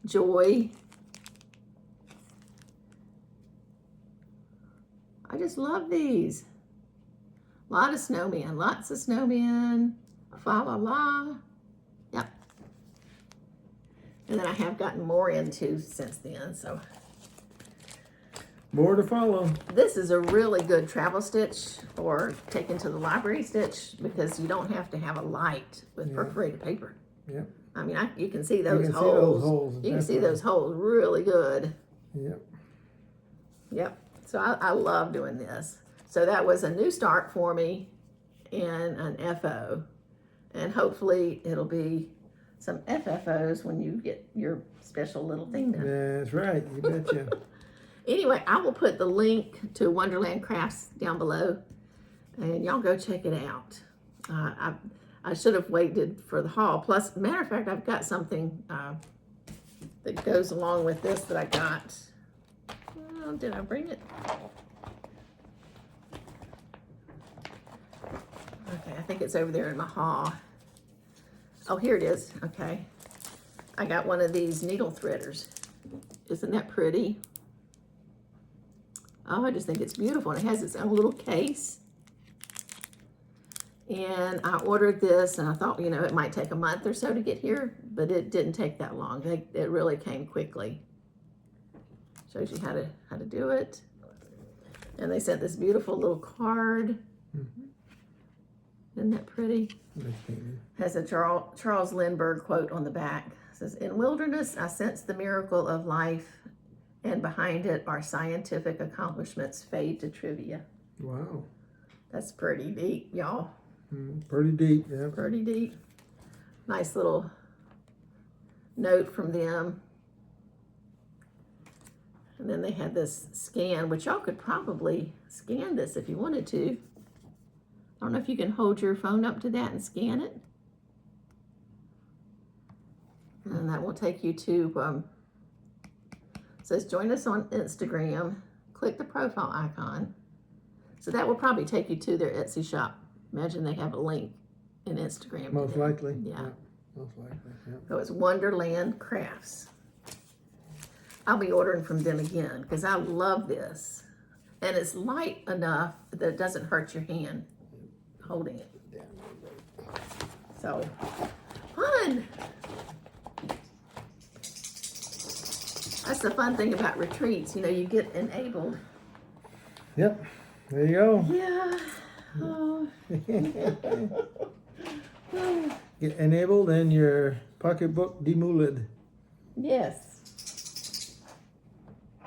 Joy. I just love these. A lot of snowmen, lots of snowmen. Fa la la. Yep. And then I have gotten more into since then, so. More to follow. This is a really good travel stitch or taken to the library stitch, because you don't have to have a light with perforated paper. Yep. I mean, you can see those you can holes. See those holes. You can see those holes really good. Yep. Yep. So I love doing this. So that was a new start for me in an FO. And hopefully it'll be some FFOs when you get your special little thing done. That's right. You betcha. Anyway, I will put the link to Wonderland Crafts down below, and y'all go check it out. I should have waited for the haul. Plus, matter of fact, I've got something that goes along with this that I got. Oh, did I bring it? Okay, I think it's over there in my haul. Oh, here it is. Okay. I got one of these needle threaders. Isn't that pretty? Oh, I just think it's beautiful. And it has its own little case. And I ordered this, and I thought, you know, it might take a month or so to get here, but it didn't take that long. It really came quickly. Shows you how to do it. And they sent this beautiful little card. Isn't that pretty? Has a Charles Lindbergh quote on the back. It says, "In wilderness, I sense the miracle of life, and behind it, our scientific accomplishments fade to trivia." Wow. That's pretty deep, y'all. Pretty deep, yeah. Pretty deep. Nice little note from them. And then they had this scan, which y'all could probably scan this if you wanted to. I don't know if you can hold your phone up to that and scan it. And that will take you to, it says join us on Instagram. Click the profile icon. So that will probably take you to their Etsy shop. Imagine they have a link in Instagram. Most likely. Yeah. Most likely, yeah. So it's Wonderland Crafts. I'll be ordering from them again because I love this. And it's light enough that it doesn't hurt your hand holding it. So, fun. That's the fun thing about retreats. You know, you get enabled Yep. There you go. Yeah. Oh. Get enabled and your pocketbook demolded. Yes.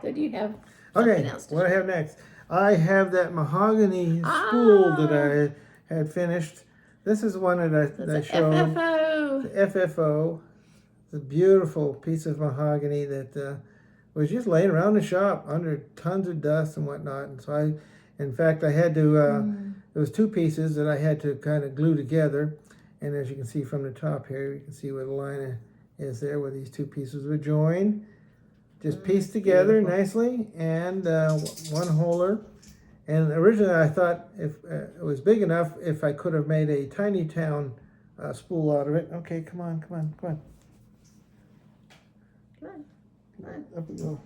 So do you have something Okay, else to what I show? have next. I have that Mahogany School that I had finished. This is one that I showed. FFO. The FFO. It's a beautiful piece of mahogany that was just laying around the shop under tons of dust and whatnot. And so in fact, I had to, there was two pieces that I had to kind of glue together. And as you can see from the top here, you can see where the line is there, where these two pieces were joined. Just pieced together nicely, and one holder. And originally I thought if it was big enough, if I could have made a tiny town spool out of it. Okay, come on. Come on. Up we go.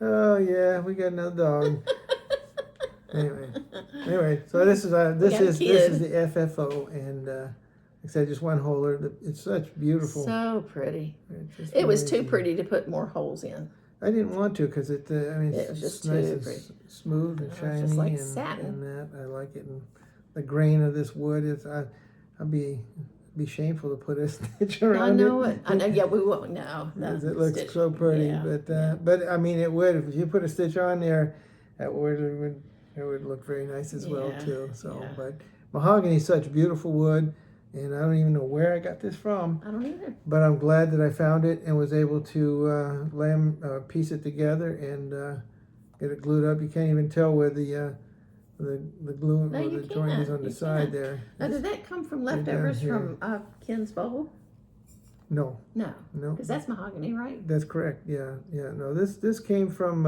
Oh yeah, we got another dog. Anyway, so this is the FFO, and like I said, just one holder. It's such beautiful. So pretty. It was too pretty to put more holes in. I didn't want to because it was just nice too and pretty. smooth and shiny, just like and satin. that I like it. And the grain of this wood is I'd be shameful to put a stitch around I know it. it. I know. Yeah, we won't. No, Because it looks so pretty, Yeah, but I mean, it would if you put a stitch on there, it would look very nice as well too. So, but mahogany is such beautiful wood, and I don't even know where I got this from. I don't either. But I'm glad that I found it and was able to piece it together and get it glued up. You can't even tell where the glue No, or you the joint is on the side there. Now, did that come from leftovers from Ken's bowl? No, No, because that's mahogany, right? that's correct. Yeah. No, this came from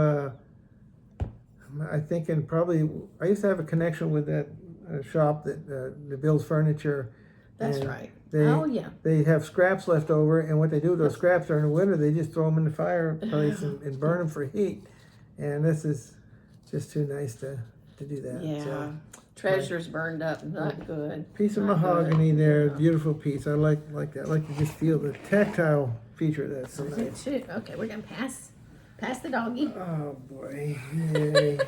I think, and probably I used to have a connection with that shop that builds furniture. That's right. They, They have scraps left over, and what they do with those scraps during the winter, they just throw them in the fireplace and burn them for heat. And this is just too nice to do that. Yeah. So, Treasures burned up, not good. piece of mahogany there, beautiful piece. I like that. I like to just feel the tactile feature of that. So nice. Okay, we're gonna pass the doggy. Oh boy. Yay.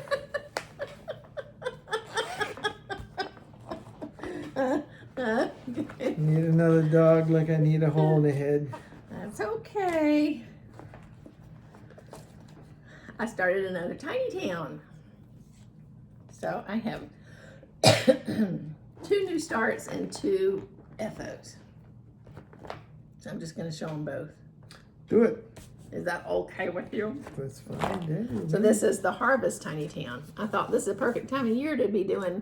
Need another dog like I need a hole in the head. That's okay. I started another tiny town. So I have 2 new starts and 2 FOs. So I'm just going to show them both. Do it. Is that okay with you? That's fine. So this is the Harvest Tiny Town. I thought this is a perfect time of year to be doing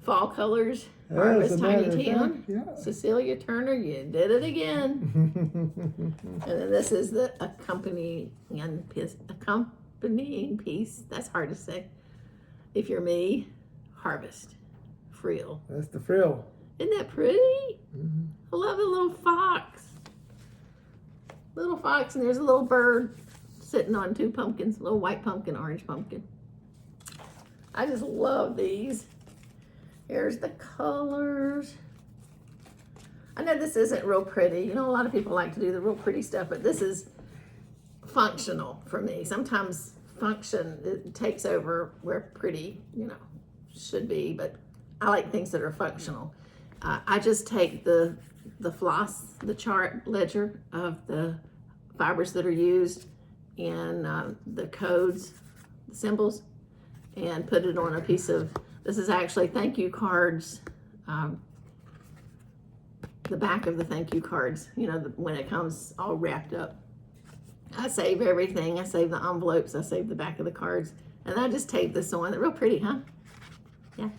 fall colors. Harvest Tiny Town. Yeah. Cecilia Turner, you did it again. And then this is the accompanying piece. That's hard to say. If you're me, Harvest frill. That's the frill. Isn't that pretty? Mm-hmm. I love the little fox. Little fox, and there's a little bird sitting on 2 pumpkins, a little white pumpkin, orange pumpkin. I just love these. Here's the colors. I know this isn't real pretty. You know, a lot of people like to do the real pretty stuff, but this is functional for me. Sometimes function, it takes over where pretty, should be, but I like things that are functional. I just take the floss, the chart ledger of the fibers that are used in the codes, the symbols, and put it on a piece of, this is actually thank you cards, the back of the thank you cards, when it comes all wrapped up. I save everything. I save the envelopes. I save the back of the cards. And I just tape this on. They're real pretty, huh? Yeah.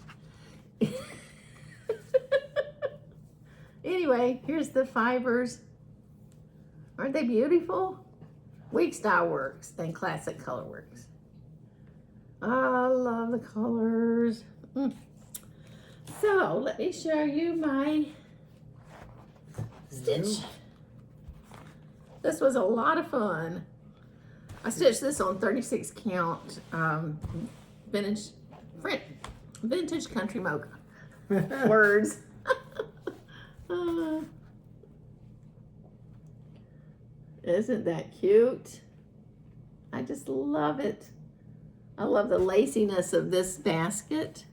Anyway, here's the fibers. Aren't they beautiful? Weeks Dye Works and Classic Color Works. I love the colors. So, let me show you my stitch. This was a lot of fun. I stitched this on 36 count vintage country mocha. Words. Isn't that cute? I just love it. I love the laciness of this basket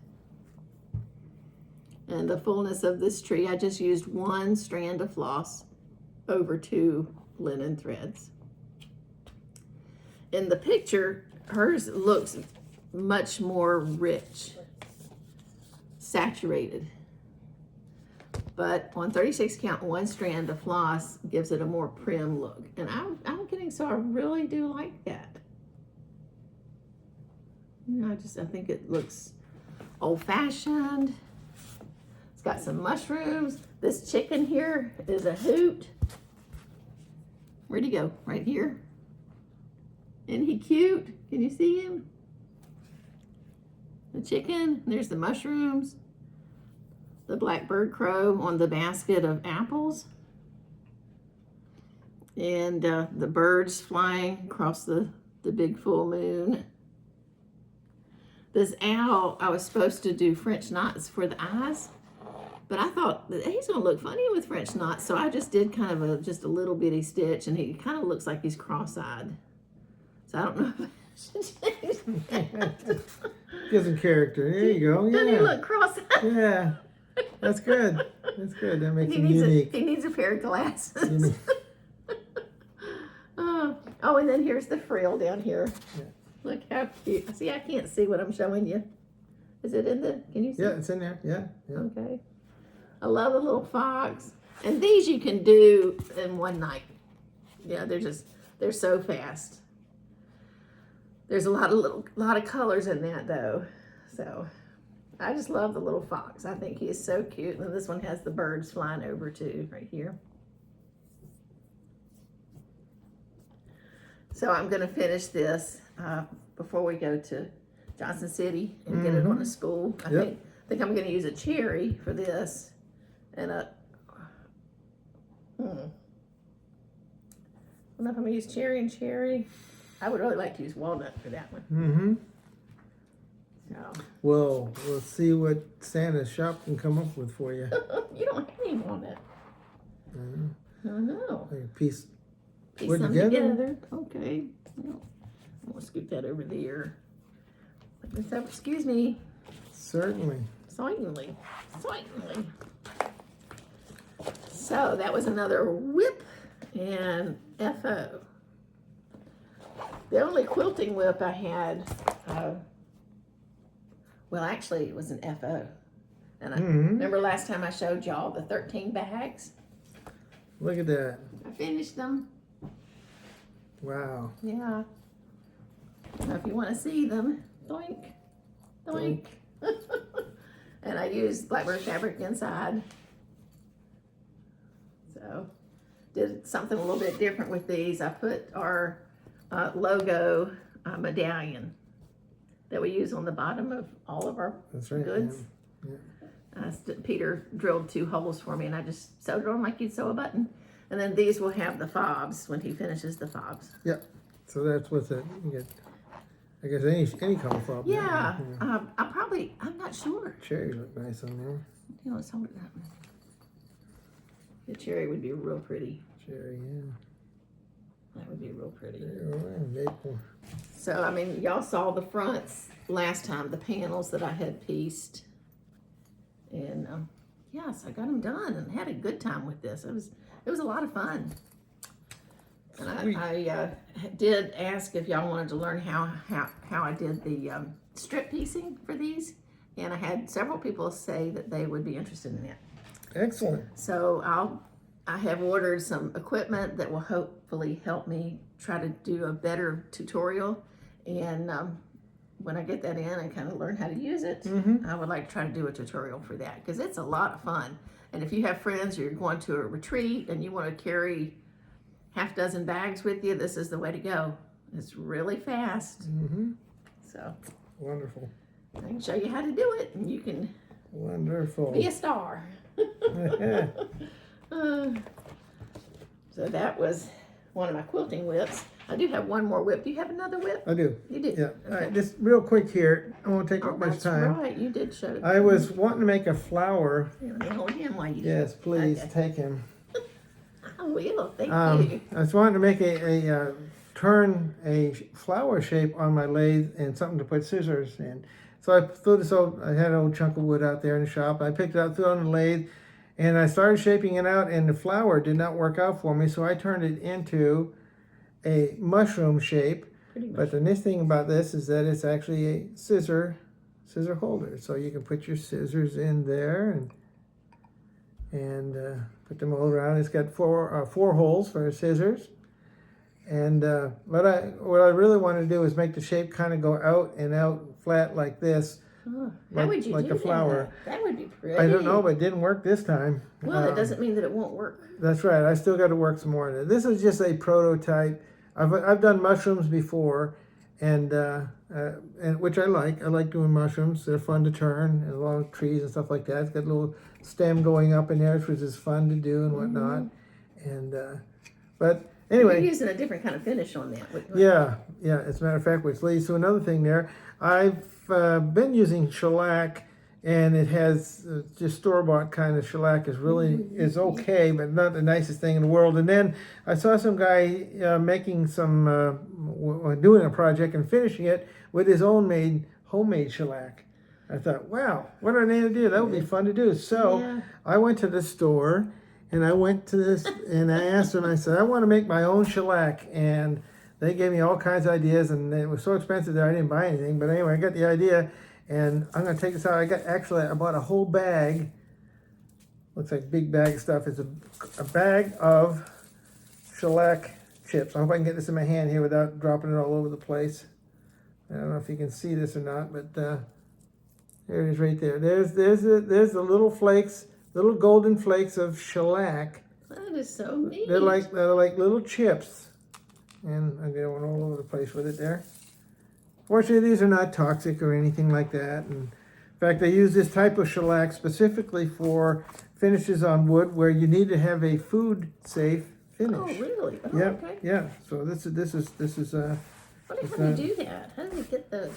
and the fullness of this tree. I just used 1 strand of floss over 2 linen threads. In the picture, hers looks much more rich, saturated. But on 36 count, 1 strand of floss gives it a more prim look. And I'm getting, so I really do like that. You know, I think it looks old-fashioned. It's got some mushrooms. This chicken here is a hoot. Where'd he go? Right here. Isn't he cute? Can you see him? The chicken, there's the mushrooms. The blackbird crow on the basket of apples. And the birds flying across the big full moon. This owl, I was supposed to do French knots for the eyes, but I thought that he's gonna look funny with French knots, so I just did kind of just a little bitty stitch, and he kind of looks like he's cross-eyed. So I don't know if I should change that. Gives him character. There you go. Doesn't he look cross-eyed? Yeah. That's good. That's good. That makes him unique. He needs a pair of glasses. Oh, and then here's the frill down here. Yeah. Look how cute. See, I can't see what I'm showing you. Is it in the, can you see? Yeah, it's in there. Yeah. Okay. I love the little fox. And these you can do in one night. Yeah, they're so fast. There's a lot of colors in that though. So I just love the little fox. I think he is so cute. And this one has the birds flying over too, right here. So I'm gonna finish this before we go to Johnson City and get it on the spool. I think I'm gonna use a cherry for this, and I don't know if I'm gonna use cherry and cherry. I would really like to use walnut for that one. So. Well, we'll see what Santa's shop can come up with for you. You don't have any walnut. I know. Like a piece Piece them together. Okay. I'm gonna scoop that over there. Excuse me. Certainly. Certainly. So that was another whip and FO. The only quilting whip I had, well, actually it was an FO. And I remember last time I showed y'all the 13 bags. Look at that. I finished them. Wow. Yeah. Now if you want to see them, doink, doink. And I used blackbird fabric inside. So did something a little bit different with these. I put our logo medallion that we use on the bottom of all of our goods. Yeah. Peter drilled 2 holes for me, and I just sewed it on like you'd sew a button. And then these will have the fobs when he finishes the fobs. Yep. So that's what's it. You get, I guess any color fob. Yeah. I'm not sure. Cherries look nice on there. Yeah, let's hold it that way. The cherry would be real pretty. Cherry, yeah. That would be real pretty. Maple. So, I mean, y'all saw the fronts last time, the panels that I had pieced. And, yes, I got them done and had a good time with this. It was a lot of fun. And I did ask if y'all wanted to learn how I did the strip piecing for these. And I had several people say that they would be interested in that. Excellent. So I have ordered some equipment that will hopefully help me try to do a better tutorial. And when I get that in and kind of learn how to use it, I would like to try to do a tutorial for that because it's a lot of fun. And if you have friends or you're going to a retreat and you want to carry half dozen bags with you, this is the way to go. It's really fast. So wonderful. I can show you how to do it, and you can be a star. So that was one of my quilting whips. I do have one more whip. Do you have another whip? I do. You do? Yeah. Okay. All right, just real quick here. I won't take up much time. That's right. You did show it. I was wanting to make a flower. Let me hold him while you Yes, please okay. take him. I will. Thank you. I was wanting to make a turn a flower shape on my lathe and something to put scissors in. So I threw this old, I had an old chunk of wood out there in the shop. I picked it up, threw it on the lathe, and I started shaping it out, and the flower did not work out for me, so I turned it into a mushroom shape. But the nice thing about this is that it's actually a scissor holder. So you can put your scissors in there and put them all around. It's got four holes for scissors. And what I really want to do is make the shape kind of go out and out flat like this. Oh, how would you like do a flower. That would be pretty. I don't know, but it didn't work this time. Well, that doesn't mean that it won't work. That's right. I still got to work some more on it. This is just a prototype. I've done mushrooms before, and which I like. I like doing mushrooms. They're fun to turn, and along trees and stuff like that. It's got a little stem going up in there, which is fun to do and whatnot. And but anyway, you're using a different kind of finish on that. Yeah. As a matter of fact, which leads to another thing there. I've been using shellac, and it has just store-bought kind of shellac is okay, but not the nicest thing in the world. And then I saw some guy making some doing a project and finishing it with his own homemade shellac. I thought, wow, what an idea! That would be fun to do. So I went to the store, and I went to this, and I asked them. I said, I want to make my own shellac, and they gave me all kinds of ideas, and it was so expensive that I didn't buy anything. But anyway, I got the idea, and I'm going to take this out. I bought a whole bag. Looks like a big bag of stuff. It's a bag of shellac chips. I hope I can get this in my hand here without dropping it all over the place. I don't know if you can see this or not, but there it is right there. There's the little flakes, little golden flakes of shellac. That is so neat. They're like little chips. And I'm going all over the place with it there. Fortunately, these are not toxic or anything like that. And in fact, I use this type of shellac specifically for finishes on wood where you need to have a food-safe finish. Oh, really? Oh, yep. Okay. Yeah. So this is. How do you do that? How do you get the?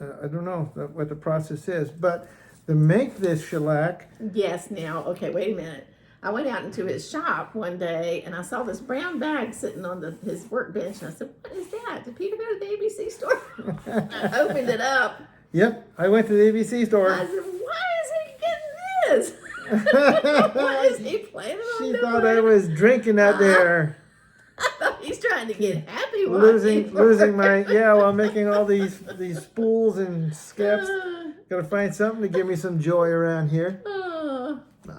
I don't know what the process is, but to make this shellac. Yes. Now, okay. Wait a minute. I went out into his shop one day and I saw this brown bag sitting on his workbench, and I said, "What is that? Did Peter go to the ABC store?" I opened it up. Yep, I went to the ABC store. I said, "Why is he getting this? What is he planning on doing?" She thought I was drinking out there. I thought he's trying to get happy. Losing my while making all these spools and skips. Gotta find something to give me some joy around here.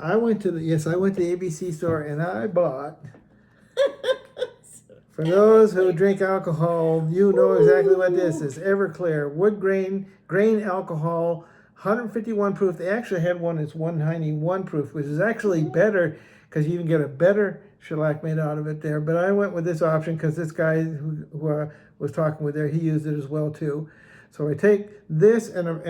I went to the ABC store, and I bought. For those who drink alcohol, you know exactly what this is. Everclear wood grain alcohol, 151 proof. They actually had one that's 191 proof, which is actually better because you can get a better shellac made out of it there. But I went with this option because this guy who I was talking with there, he used it as well too. So I take this and a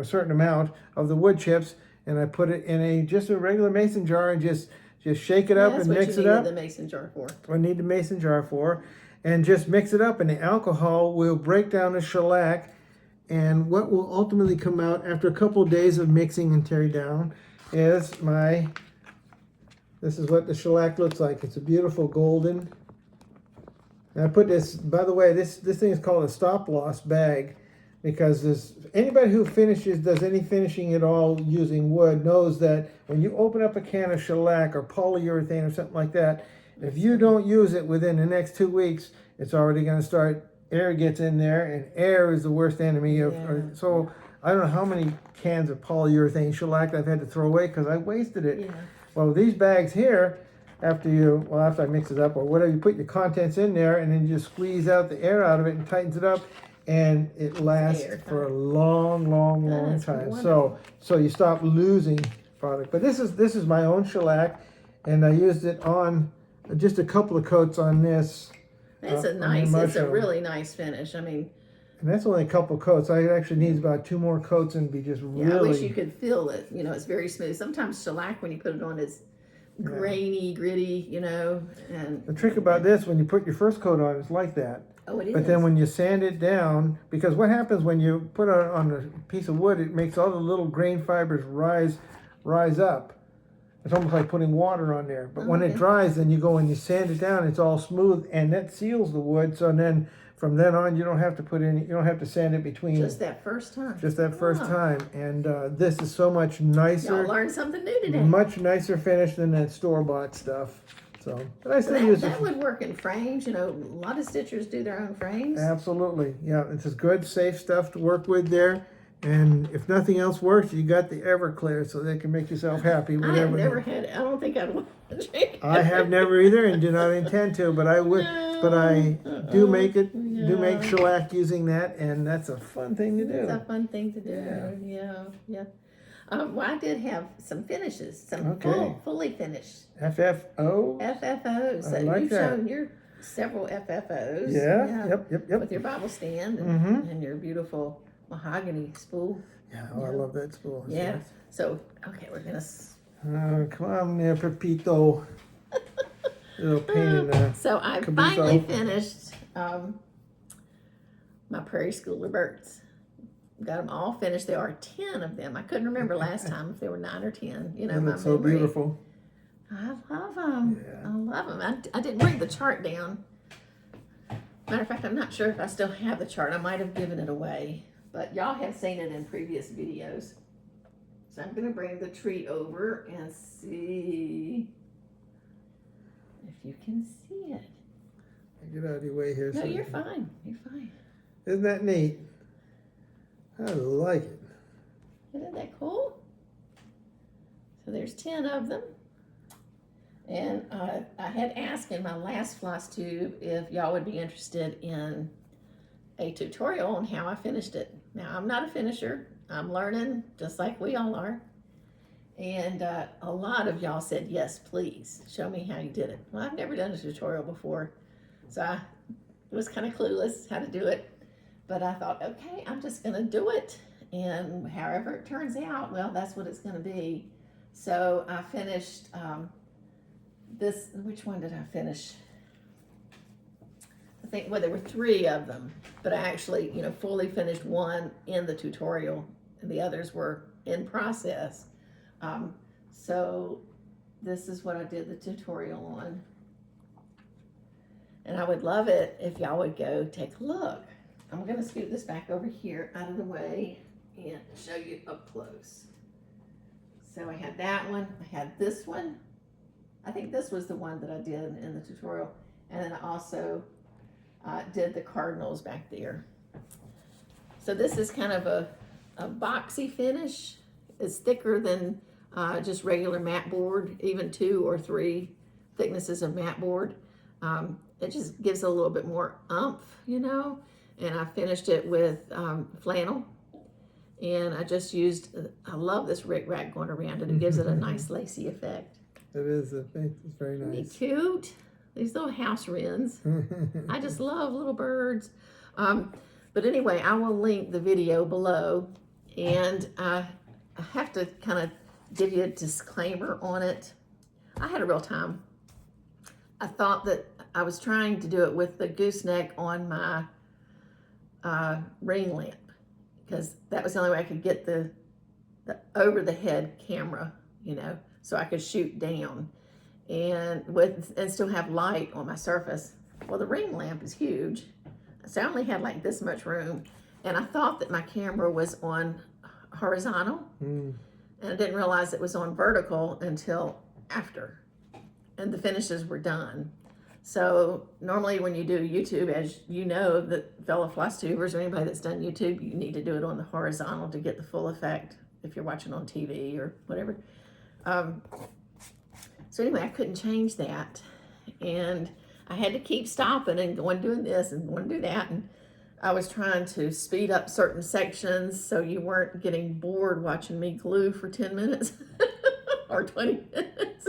certain amount of the wood chips, and I put it in just a regular mason jar and just shake it up and mix it up. That's what you need the mason jar for. I need the mason jar for, and just mix it up, and the alcohol will break down the shellac. And what will ultimately come out after a couple of days of mixing and tearing down is this is what the shellac looks like. It's a beautiful golden. And I put this, by the way, this thing is called a stop loss bag, because anybody who does any finishing at all using wood knows that when you open up a can of shellac or polyurethane or something like that, if you don't use it within the next 2 weeks, it's already going to start, air gets in there, and air is the worst enemy of, so I don't know how many cans of polyurethane shellac I've had to throw away because I wasted it. Yeah. Well, these bags here, after I mix it up or whatever, you put your contents in there and then you just squeeze out the air out of it and tightens it up, and it lasts for a long time. Wonderful. So you stop losing product. But this is my own shellac, and I used it on just a couple of coats on this. It's a really nice finish. I mean, and that's only a couple of coats. I actually need about 2 more coats and be just really. I wish you could feel it. It's very smooth. Sometimes shellac, when you put it on, is grainy, gritty, and the trick about this, when you put your first coat on, it's like that. Oh, it is. But then when you sand it down, because what happens when you put it on a piece of wood, it makes all the little grain fibers rise up. It's almost like putting water on there. But when it Okay. dries, then you go and you sand it down. It's all smooth, and that seals the wood. So then from then on, you don't have to put any. You don't have to sand it between. Just that first time. Just that first Oh. time. And this is so much Y'all nicer. learned something new today. Much nicer finish than that store-bought stuff. So, but I still That, use it. that would work in frames. You know, a lot of stitchers do their own frames. Absolutely, yeah. It's just good, safe stuff to work with there. And if nothing else works, you got the Everclear, so they can make yourself happy. I have never had. I don't think I'd want to drink. I have never either, and do not intend to. But I would. But I do make it. Do make shellac using that, and that's a fun thing to do. It's a fun thing to do. Yeah. Well, I did have some finishes, some fully finished FFO. FFOs. So like you've that. shown your several FFOs. Yeah. Yep. With your Bible stand and your beautiful mahogany spool. Yeah. Oh, I love that spool. It's Yeah. nice. So okay, we're gonna. Come on there, Pepito. Little pain in the. So I Caboose finally off. finished my Prairie Schooler birds. Got them all finished. There are 10 of them. I couldn't remember last time if there were 9 or 10. You know, They my look so memory. beautiful. I love them. Yeah. I love them. I didn't bring the chart down. Matter of fact, I'm not sure if I still have the chart. I might have given it away, but y'all have seen it in previous videos. So I'm going to bring the tree over and see if you can see it. Get out of your way here. No, so you're fine. You're fine. Isn't that neat? I like it. Isn't that cool? So there's 10 of them. And I had asked in my last FlossTube if y'all would be interested in a tutorial on how I finished it. Now, I'm not a finisher. I'm learning just like we all are. And a lot of y'all said, yes, please, show me how you did it. Well, I've never done a tutorial before, so I was kind of clueless how to do it. But I thought, okay, I'm just going to do it. And however it turns out, well, that's what it's going to be. So I finished this. Which one did I finish? I think, well, there were 3 of them. But I actually, fully finished one in the tutorial. And the others were in process. So this is what I did the tutorial on. And I would love it if y'all would go take a look. I'm going to scoot this back over here out of the way and show you up close. So I had that one. I had this one. I think this was the one that I did in the tutorial. And then I also did the cardinals back there. So this is kind of a boxy finish. It's thicker than just regular mat board, even 2 or 3 thicknesses of mat board. It just gives a little bit more oomph, And I finished it with flannel. And I just used, I love this rickrack going around it. It gives it a nice lacy effect. It is. It's very Isn't nice. it cute? These little house wrens. I just love little birds. But anyway, I will link the video below. And I have to kind of give you a disclaimer on it. I had a real time. I thought that I was trying to do it with the gooseneck on my ring lamp, because that was the only way I could get the over the head camera, so I could shoot down and still have light on my surface. Well, the ring lamp is huge, so I only had like this much room, and I thought that my camera was on horizontal, and I didn't realize it was on vertical until after, and the finishes were done. So normally when you do YouTube, as you know, the fellow FlossTubers or anybody that's done YouTube, you need to do it on the horizontal to get the full effect if you're watching on TV or whatever. So anyway, I couldn't change that. And I had to keep stopping and going doing this and going to do that. And I was trying to speed up certain sections so you weren't getting bored watching me glue for 10 minutes or 20 minutes.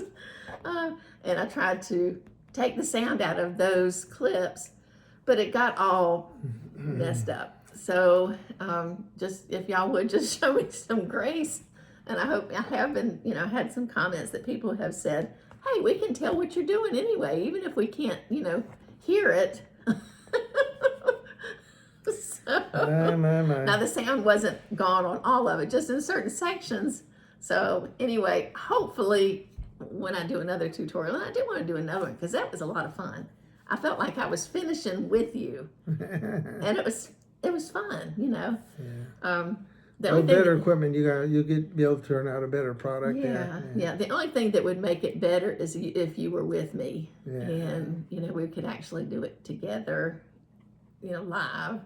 And I tried to take the sound out of those clips, but it got all messed up. So just if y'all would just show me some grace, and I hope I have been, had some comments that people have said, hey, we can tell what you're doing anyway, even if we can't, hear it. So, now the sound wasn't gone on all of it, just in certain sections. So anyway, hopefully when I do another tutorial, and I do want to do another one because that was a lot of fun. I felt like I was finishing with you, and it was fun, you know. Yeah. The only better equipment, you'll be able to turn out a better product. Yeah. The only thing that would make it better is if you were with me, Yeah. and you know we could actually do it together, you know, live.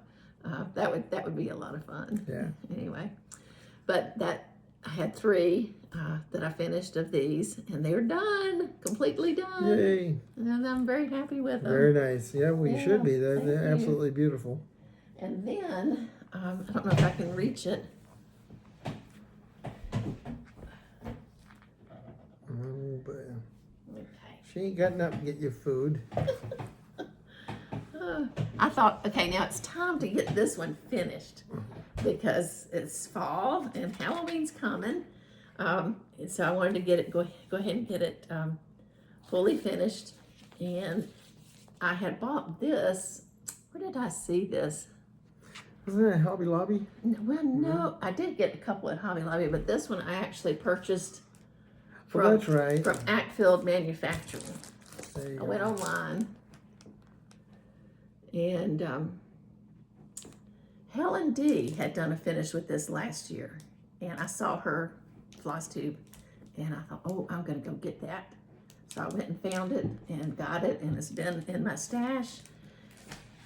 That would be a lot of fun. Yeah. Anyway, but I had 3 that I finished of these, and they're done, completely done. Yay! And I'm very happy with them. Very nice. Yeah, well, you should be. They're thank you. absolutely beautiful. And then I don't know if I can reach it. Oh, but Okay. she ain't got nothing to get you food. I thought, okay, now it's time to get this one finished because it's fall and Halloween's coming. And so I wanted to get it, go ahead and get it fully finished. And I had bought this. Where did I see this? Wasn't that Hobby Lobby? Well, no, I did get a couple at Hobby Lobby, but this one I actually purchased Well, that's right. from Ackfield Manufacturing. There you I go. went online, and Helen D had done a finish with this last year, and I saw her FlossTube, and I thought, oh, I'm gonna go get that. So I went and found it and got it, and it's been in my stash,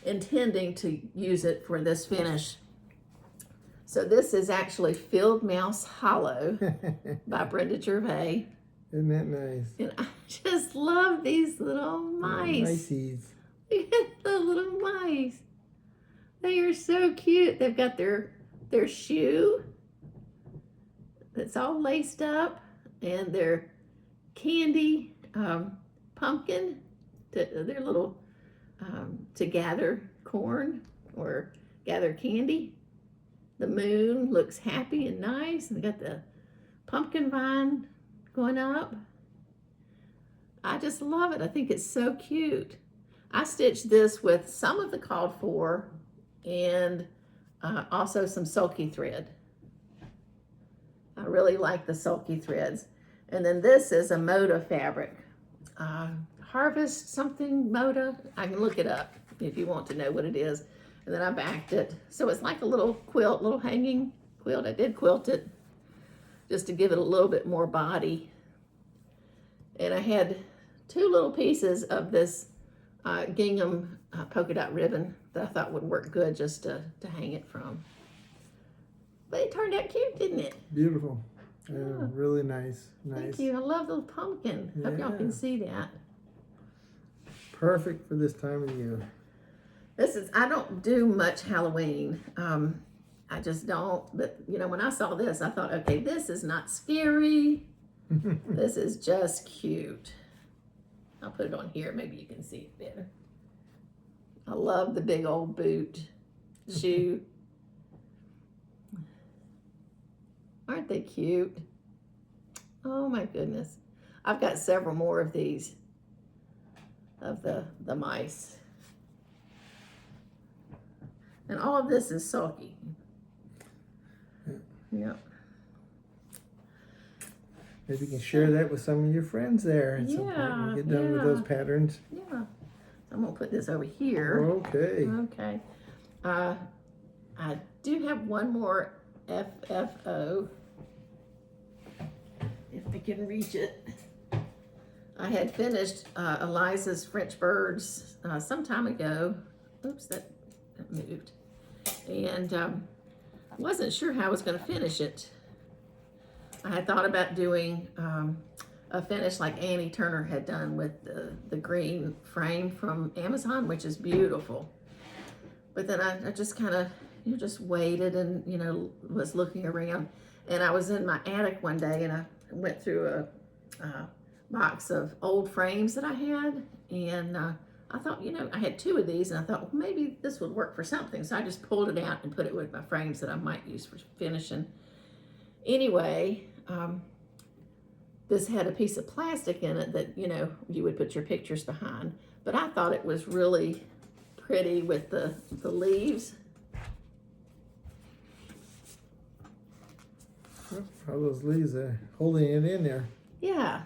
intending to use it for this finish. So this is actually Field Mouse Hollow by Brenda Gervais. Isn't that nice? And I just love these little mice. Niceys. Look at the little mice. They are so cute. They've got their shoe that's all laced up, and their candy pumpkin, their little to gather corn or gather candy. The moon looks happy and nice, and they got the pumpkin vine going up. I just love it. I think it's so cute. I stitched this with some of the called for and also some sulky thread. I really like the sulky threads. And then this is a Moda fabric. Harvest something Moda. I can look it up if you want to know what it is. And then I backed it. So it's like a little quilt, little hanging quilt. I did quilt it just to give it a little bit more body. And I had 2 little pieces of this gingham polka dot ribbon that I thought would work good just to hang it from. But it turned out cute, didn't it? Beautiful. Yeah. Really nice. Thank you. I love the pumpkin. Hope y'all can see that. Perfect for this time of year. I don't do much Halloween. I just don't. But, you know, when I saw this, I thought, okay, this is not scary. This is just cute. I'll put it on here. Maybe you can see it better. I love the big old boot shoe. Aren't they cute? Oh my goodness. I've got several more of these, of the mice. And all of this is sulky. Yep. Maybe you can share that with some of your friends there at some point when you get done with those patterns. Yeah. So I'm gonna put this over here. Okay. Okay. I do have one more FFO. If I can reach it. I had finished Eliza's French Birds some time ago. Oops, that moved. And I wasn't sure how I was going to finish it. I had thought about doing a finish like Annie Turner had done with the green frame from Amazon, which is beautiful. But then I just kind of, just waited and, was looking around. And I was in my attic one day and I went through a box of old frames that I had. And I thought, I had 2 of these and I thought, well, maybe this would work for something. So I just pulled it out and put it with my frames that I might use for finishing. Anyway, this had a piece of plastic in it that, you would put your pictures behind. But I thought it was really pretty with the leaves. All those leaves are holding it in there. Yeah.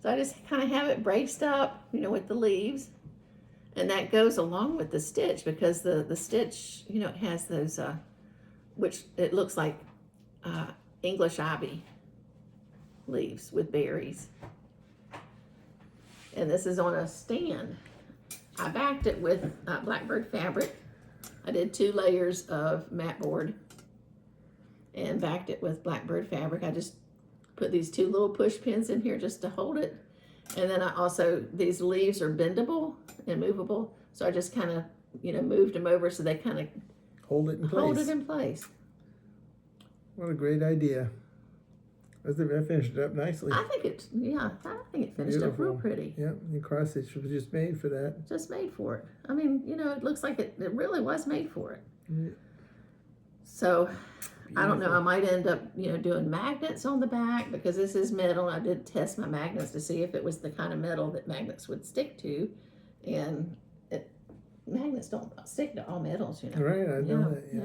So I just kind of have it braced up, you know, with the leaves. And that goes along with the stitch because the stitch, you know, it has those, which it looks like English ivy leaves with berries. And this is on a stand. I backed it with blackbird fabric. I did 2 layers of mat board and backed it with blackbird fabric. I just put these 2 little push pins in here just to hold it. And then I also, these leaves are bendable and movable. So I just kind of, you know, moved them over so they kind of hold it in place. Hold it in place. What a great idea. I think I finished it up nicely. I think it, yeah, I think it finished up real pretty. Yep, the cross stitch was just made for that. Just made for it. I mean, you know, it looks like it really was made for it. Yeah. So, I don't know, I might end up, you know, doing magnets on the back because this is metal. I did test my magnets to see if it was the kind of metal that magnets would stick to. And magnets don't stick to all metals, you know. Right, I know that, yeah.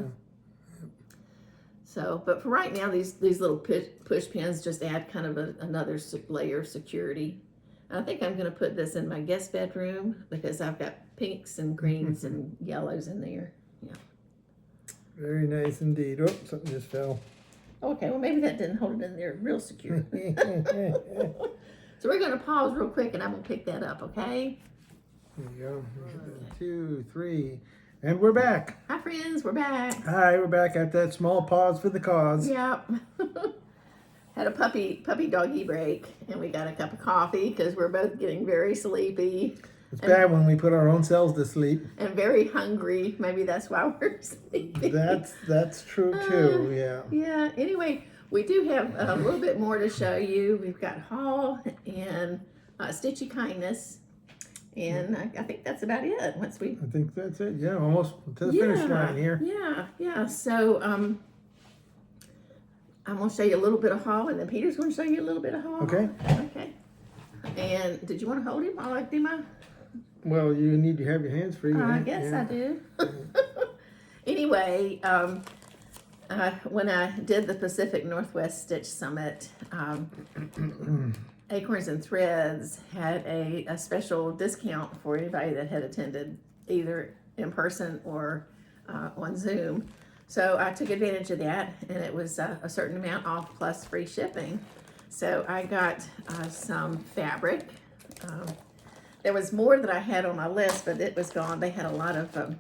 So, but for right now, these little push pins just add kind of another layer of security. I think I'm going to put this in my guest bedroom because I've got pinks and greens and yellows in there. Yeah. Very nice indeed. Oh, something just fell. Okay, well maybe that didn't hold it in there real secure. So we're going to pause real quick and I'm going to pick that up, okay? There you go. 2, 3. And we're back. Hi friends, we're back. Hi, we're back after that small pause for the cause. Yep. Had a puppy doggy break and we got a cup of coffee because we're both getting very sleepy. It's bad when we put our own selves to sleep. And very hungry. Maybe that's why we're sleepy. That's true too, yeah. Yeah, anyway, we do have a little bit more to show you. We've got haul and stitchy kindness. And I think that's about it. I think that's it. Yeah, almost to the finish line here. Yeah. So I'm gonna show you a little bit of haul, and then Peter's gonna show you a little bit of haul. Okay. Okay. And did you want to hold him while I do my? Well, you need to have your hands free. I guess I do. Anyway, when I did the Pacific Northwest Stitch Summit, Acorns and Threads had a special discount for anybody that had attended either in person or on Zoom. So I took advantage of that, and it was a certain amount off plus free shipping. So I got some fabric. There was more that I had on my list, but it was gone. They had a lot of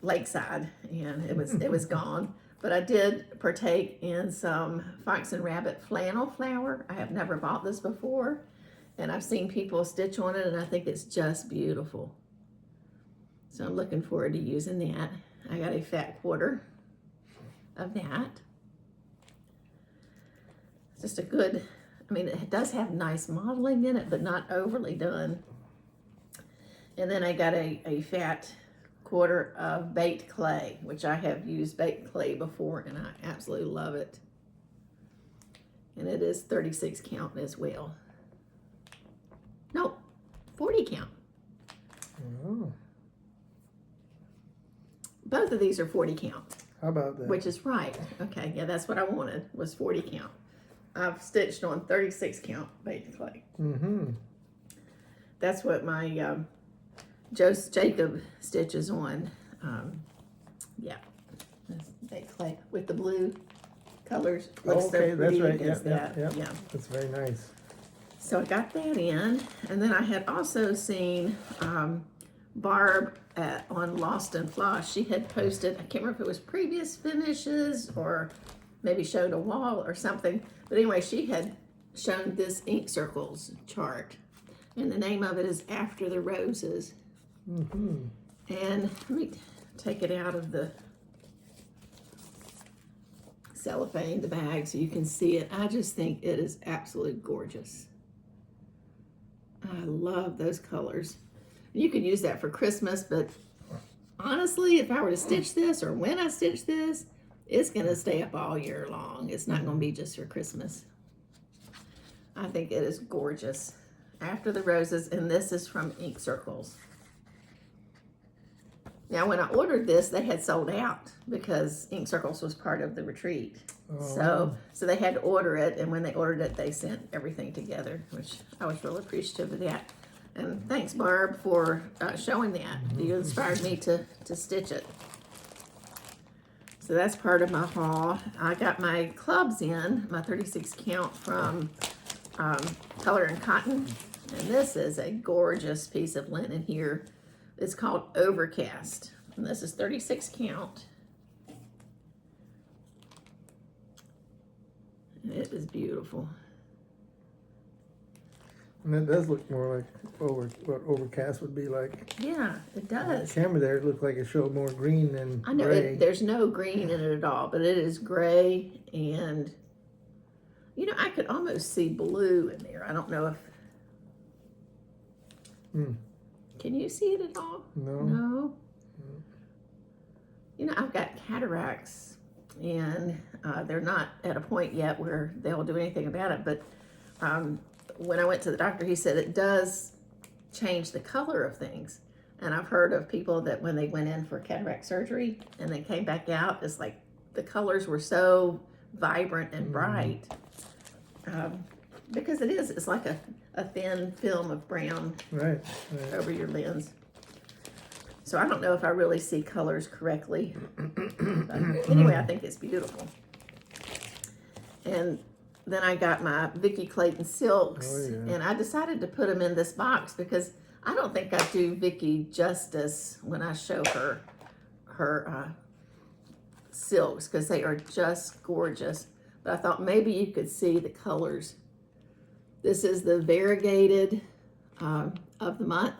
lakeside, and it was gone. But I did partake in some Fox and Rabbit flannel flower. I have never bought this before, and I've seen people stitch on it, and I think it's just beautiful. So I'm looking forward to using that. I got a fat quarter of that. It's just a good, I mean, it does have nice modeling in it, but not overly done. And then I got a fat quarter of baked clay, which I have used baked clay before and I absolutely love it. And it is 36 count as well. No, 40 count. Oh. Both of these are 40 count. How about that? Which is right. Okay, yeah, that's what I wanted, was 40 count. I've stitched on 36 count baked clay. Mm-hmm. That's what my Jacob stitches on. Yeah, that's baked clay with the blue colors. Looks okay, so that's pretty right. against Yeah. Yeah. That's very nice. So I got that in, and then I had also seen Barb on Lost and Floss. She had posted, I can't remember if it was previous finishes or maybe showed a wall or something, but anyway, she had shown this ink circles chart, and the name of it is After the Roses. Mm-hmm. And let me take it out of the cellophane, the bag, so you can see it. I just think it is absolutely gorgeous. I love those colors. You could use that for Christmas, but honestly, if I were to stitch this, or when I stitch this, it's going to stay up all year long. It's not going to be just for Christmas. I think it is gorgeous. After the Roses, and this is from Ink Circles. Now, when I ordered this, they had sold out because Ink Circles was part of the retreat. Oh. So they had to order it, and when they ordered it, they sent everything together, which I was really appreciative of that. And thanks, Barb, for showing that. You inspired me to stitch it. So that's part of my haul. I got my clubs in, my 36 count from Color and Cotton. And this is a gorgeous piece of linen here. It's called Overcast. And this is 36 count. And it is beautiful. And it does look more like what Overcast would be like. Yeah, it does. The camera there, it looked like it showed more green than I know gray. there's no green in it at all, but it is gray, and you know, I could almost see blue in there. I don't know if can you see it at all? No. You know, I've got cataracts, and they're not at a point yet where they'll do anything about it, but when I went to the doctor, he said it does change the color of things. And I've heard of people that when they went in for cataract surgery and they came back out, it's like the colors were so vibrant and bright. Because it's like a thin film of brown Right. over your lens. So I don't know if I really see colors correctly. But anyway, I think it's beautiful. And then I got my Vicki Clayton silks, and I decided to put them in this box because I don't think I do Vicki justice when I show her silks, because they are just gorgeous. But I thought maybe you could see the colors. This is the variegated of the month,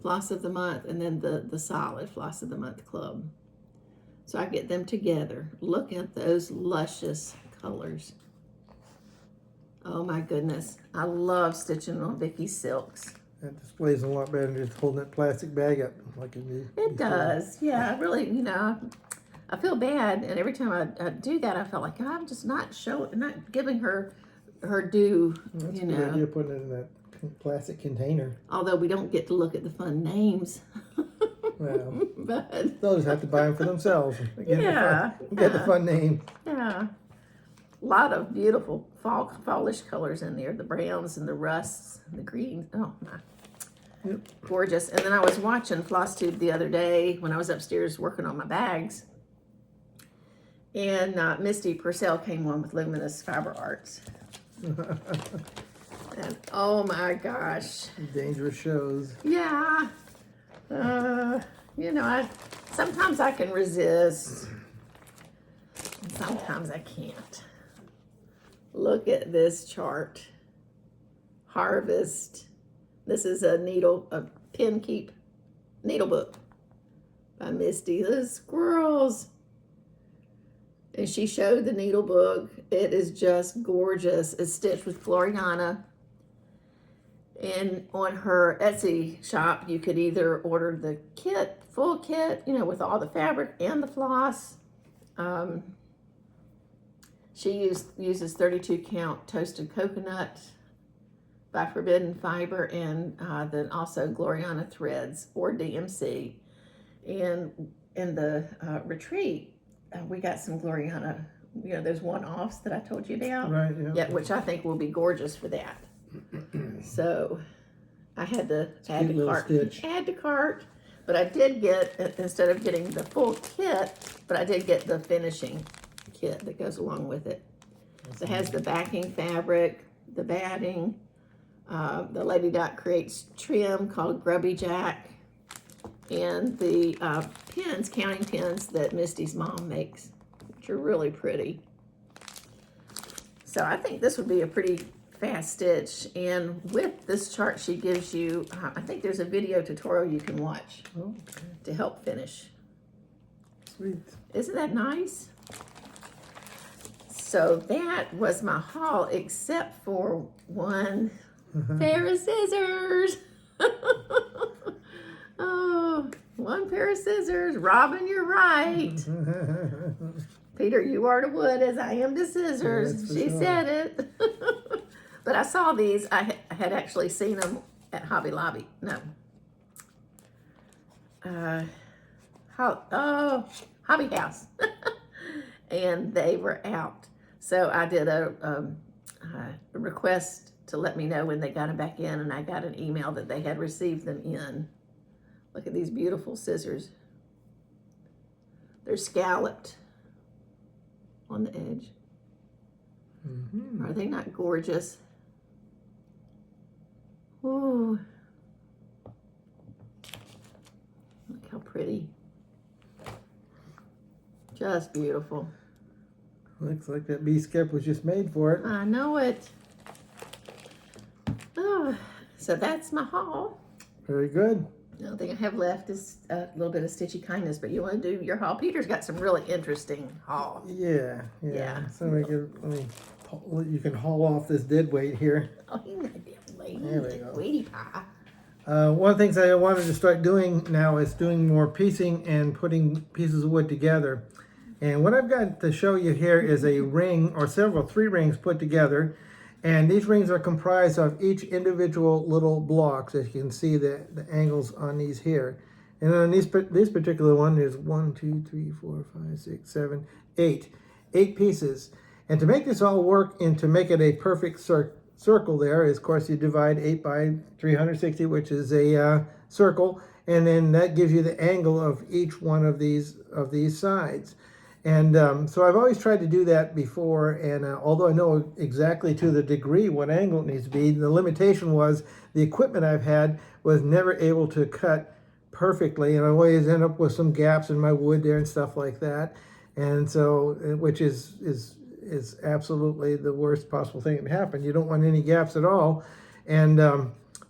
floss of the month, and then the solid floss of the month club. So I get them together. Look at those luscious colors. Oh my goodness. I love stitching on Vicki silks. That displays a lot better than just holding that plastic bag up like it did. It does. Yeah, I really, you know, I feel bad, and every time I do that, I felt like I'm just not giving her due, That's you a good know. idea, putting it in that plastic container. Although we don't get to look at the fun names. Well, But they'll just have to buy them for themselves. Get the fun name. Yeah. A lot of beautiful fallish colors in there. The browns and the rusts, and the greens. Oh my. Yep. Gorgeous. And then I was watching FlossTube the other day when I was upstairs working on my bags. And Misty Purcell came on with Luminous Fiber Arts. And oh my gosh. Dangerous shows. Yeah. You know, sometimes I can resist. And sometimes I can't. Look at this chart. Harvest. This is a pen keep needle book by Misty. The squirrels. And she showed the needle book. It is just gorgeous. It's stitched with Gloriana. And on her Etsy shop, you could either order the kit, full kit, you know, with all the fabric and the floss. She uses 32 count toasted coconut by Forbidden Fiber, and then also Gloriana threads or DMC. And in the retreat, we got some Gloriana, you know, those one-offs that I told you about. Right, yeah. Yeah, which I think will be gorgeous for that. So I had to add to cart, but I did get, instead of getting the full kit, but I did get the finishing kit that goes along with it. So it has the backing fabric, the batting, the Lady Dot creates trim called Grubby Jack, and the pins, counting pins that Misty's mom makes, which are really pretty. So I think this would be a pretty fast stitch, and with this chart she gives you, I think there's a video tutorial you can watch to help finish. Sweet. Isn't that nice? So that was my haul, except for one pair of scissors. Oh, one pair of scissors. Robin, you're right. Peter, you are to wood as I am to scissors. She said it. But I saw these. I had actually seen them at Hobby Lobby. No. Hobby House. and they were out. So I did a request to let me know when they got them back in, and I got an email that they had received them in. Look at these beautiful scissors. They're scalloped on the edge. Mm-hmm. Are they not gorgeous? Ooh. Look how pretty. Just beautiful. Looks like that bee skep was just made for it. I know it. Oh, so that's my haul. Very good. The only thing I have left is a little bit of stitchy kindness, but you want to do your haul. Peter's got some really interesting haul. Yeah. Yeah. So you can haul off this dead weight here. Oh, he's not dead weight. There we He's a go. weighty pie. One of the things I wanted to start doing now is doing more piecing and putting pieces of wood together. And what I've got to show you here is a ring, or three rings put together. And these rings are comprised of each individual little blocks. As you can see the angles on these here. And on this particular one, there's 1, 2, 3, 4, 5, 6, 7, 8. 8 pieces. And to make this all work and to make it a perfect circle there is, of course, you divide 8 by 360, which is a circle. And then that gives you the angle of each one of these sides. And so I've always tried to do that before, and although I know exactly to the degree what angle it needs to be, the limitation was the equipment I've had was never able to cut perfectly, and I always end up with some gaps in my wood there and stuff like that. And so, which is absolutely the worst possible thing that can happen. You don't want any gaps at all. And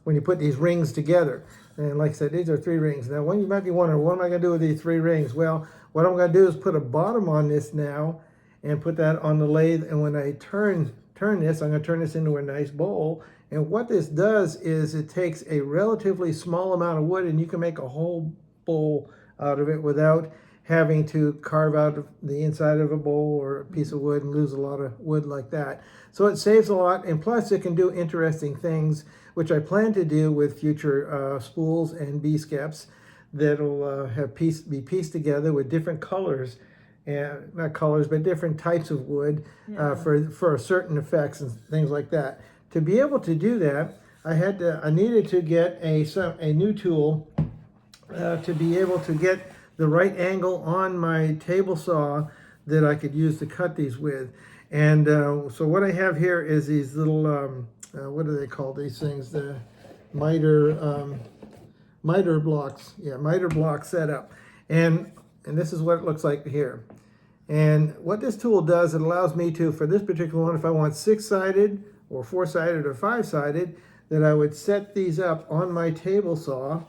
when you put these rings together, and like I said, these are 3 rings. Now, you might be wondering, what am I going to do with these 3 rings? Well, what I'm going to do is put a bottom on this now and put that on the lathe. And when I turn this, I'm going to turn this into a nice bowl. And what this does is it takes a relatively small amount of wood, and you can make a whole bowl out of it without having to carve out the inside of a bowl or a piece of wood and lose a lot of wood like that. So it saves a lot, and plus it can do interesting things, which I plan to do with future spools and bee skeps that'll be pieced together with different colors, and not colors, but different types of wood for certain effects and things like that. To be able to do that, I needed to get a new tool to be able to get the right angle on my table saw that I could use to cut these with. And so what I have here is these little, what do they call these things? The miter blocks. Yeah, miter block setup. And this is what it looks like here. And what this tool does, it allows me to, for this particular one, if I want 6-sided or 4-sided or 5-sided, that I would set these up on my table saw.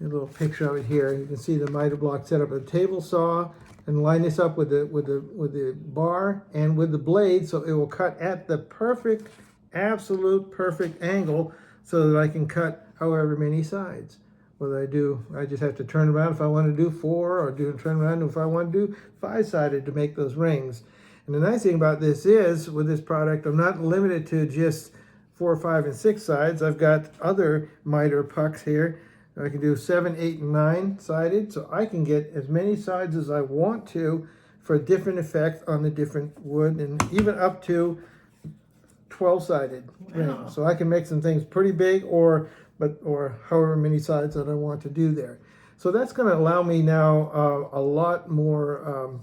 A little picture of it here. You can see the miter block set up at the table saw, and line this up with the bar and with the blade, so it will cut at the perfect, absolute perfect angle, so that I can cut however many sides. Whether I just have to turn around if I want to do 4, or turn around if I want to do 5-sided to make those rings. And the nice thing about this is, with this product, I'm not limited to just 4, 5, and 6 sides. I've got other miter pucks here. I can do 7, 8, and 9-sided, so I can get as many sides as I want to for different effects on the different wood, and even up to 12-sided rings. So I can make some things pretty big, or however many sides that I want to do there. So that's going to allow me now a lot more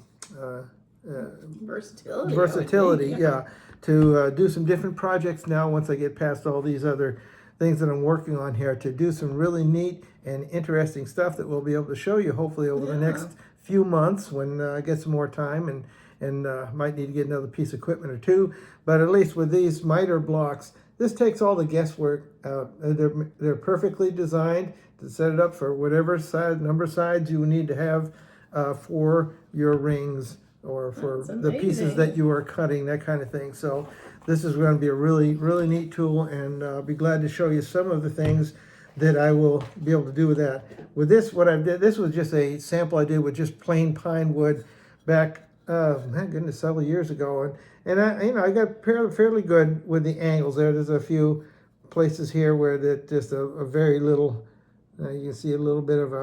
versatility, yeah, to do some different projects now once I get past all these other things that I'm working on here, to do some really neat and interesting stuff that we'll be able to show you hopefully over the next few months when I get some more time, and might need to get another piece of equipment or 2. But at least with these miter blocks, this takes all the guesswork out. They're perfectly designed to set it up for whatever number of sides you need to have for your rings, or for the pieces that you are cutting, that kind of thing. So this is going to be a really, really neat tool, and I'll be glad to show you some of the things that I will be able to do with that. With this, what I did, this was just a sample I did with just plain pine wood back, my goodness, several years ago, and I got fairly good with the angles there. There's a few places here where that just a very little, you can see a little bit of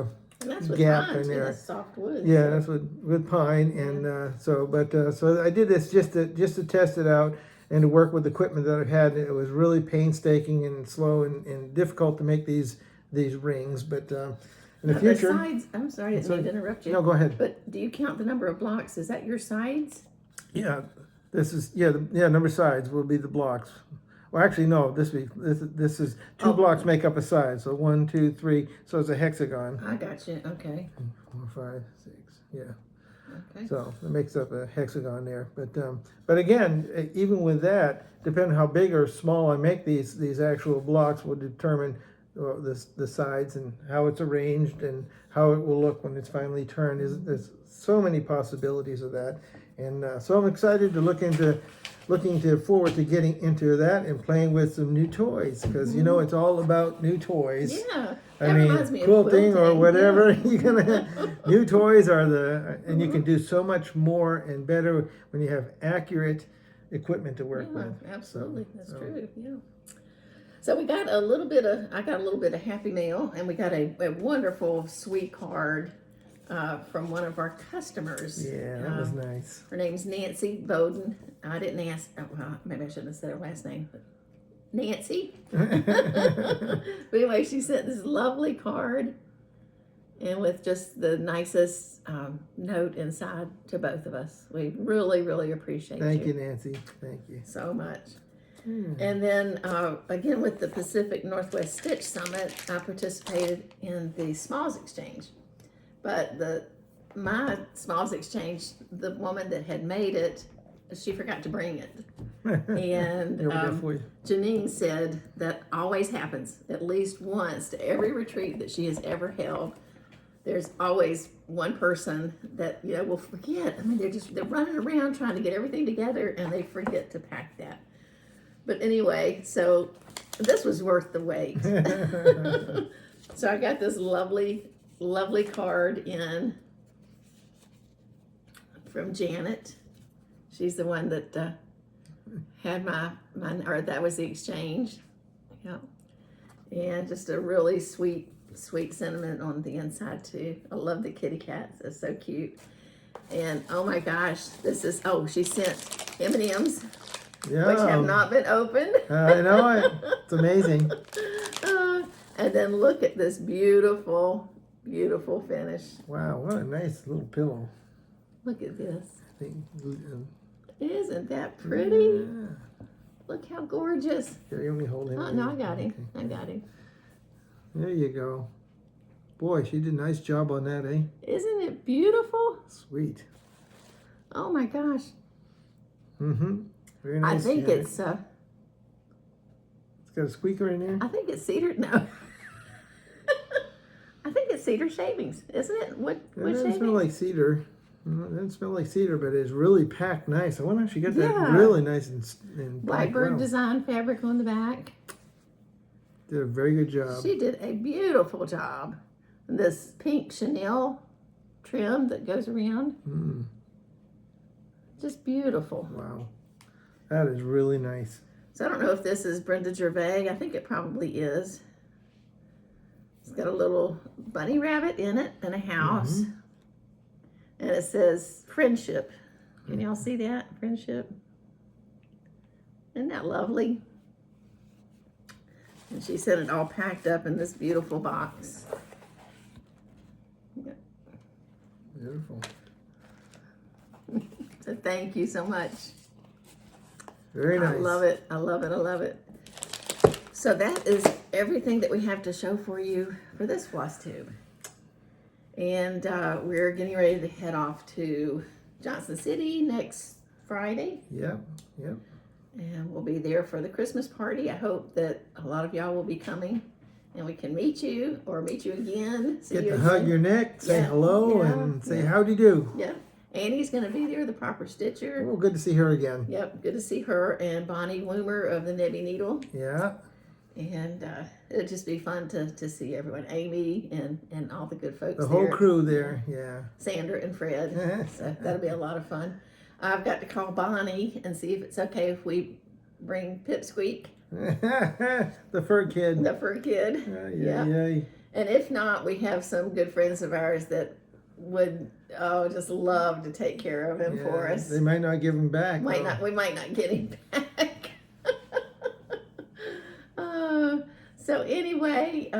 And that's with gap pine, in too. there. That's soft wood. Yeah, so. that's with pine, and so I did this just to test it out and to work with equipment that I've had. It was really painstaking and slow and difficult to make these rings, but in the Now, future. the sides, I'm sorry, I didn't mean to interrupt you. No, go ahead. But do you count the number of blocks? Is that your sides? Yeah, this is number sides will be the blocks. Well, actually, no. This is two blocks make up a side. So 1, 2, 3. So it's a hexagon. I got you. Okay. 4, 5, 6. Yeah. Okay. So it makes up a hexagon there. But again, even with that, depending how big or small I make these actual blocks will determine the sides and how it's arranged and how it will look when it's finally turned. There's so many possibilities of that, and so I'm excited to looking forward to getting into that and playing with some new toys, because it's all about new toys. Yeah. I mean, reminds me of quilting or whatever, Yeah. you're gonna new toys are and you can do so much more and better when you have accurate equipment to work with. Absolutely. That's true. Yeah. So I got a little bit of Happy Mail, and we got a wonderful sweet card from one of our customers. Yeah, that was nice. Her name's Nancy Bowden. I didn't ask, well, maybe I shouldn't have said her last name, but Nancy. But anyway, she sent this lovely card, and with just the nicest note inside to both of us. We really, really appreciate Thank you, Nancy. Thank you so much. And then again with the Pacific Northwest Stitch Summit, I participated in the Smalls Exchange. But my Smalls Exchange, the woman that had made it, she forgot to bring it. And Janine said that always happens at least once to every retreat that she has ever held. There's always one person that will forget. I mean, they're running around trying to get everything together, and they forget to pack that. But anyway, so this was worth the wait. So I got this lovely, lovely card in from Janet. She's the one that had or that was the exchange. Yeah. And just a really sweet sentiment on the inside too. I love the kitty cats. They're so cute. And oh my gosh, she sent M&Ms. Yeah. Which have not been opened. I know it. It's amazing. And then look at this beautiful, beautiful finish. Wow, what a nice little pillow. Look at this. Isn't that pretty? Yeah. Look how gorgeous. Here, you only hold him. Oh, no, I got him. Okay. I got him. There you go. Boy, she did a nice job on that, eh? Isn't it beautiful? Sweet. Oh my gosh. Mm-hmm. Very nice. I think it's got a squeaker in there? I think it's cedar. No. I think it's cedar shavings, isn't it? What doesn't smell like cedar. It doesn't smell like cedar, but it's really packed nice. I wonder if she got that really nice and Blackbird design fabric on the back. Did a very good job. She did a beautiful job. This pink Chanel trim that goes around. Just beautiful. Wow. That is really nice. So I don't know if this is Brenda Gervais. I think it probably is. It's got a little bunny rabbit in it and a house. And it says friendship. Can y'all see that? Friendship. Isn't that lovely? And she sent it all packed up in this beautiful box. Beautiful. So thank you so much. Very nice. I love it. I love it. I love it. So that is everything that we have to show for you for this FlossTube. And we're getting ready to head off to Johnson City next Friday. Yep. And we'll be there for the Christmas party. I hope that a lot of y'all will be coming and we can meet you or meet you again. Get to hug your neck, say hello, and say howdy do. Yeah. Annie's going to be there, the proper stitcher. Oh, good to see her again. Yep, good to see her and Bonnie Woomer of the Nebby Needle. Yeah. And it'll just be fun to see everyone. Amy and all the good folks The there. whole crew there, yeah. Sandra and Fred. So that'll be a lot of fun. I've got to call Bonnie and see if it's okay if we bring Pipsqueak. The fur kid. The fur kid. Yeah. And if not, we have some good friends of ours that would just love to take care of him for us. They might not give him back. We might not get him back. So anyway,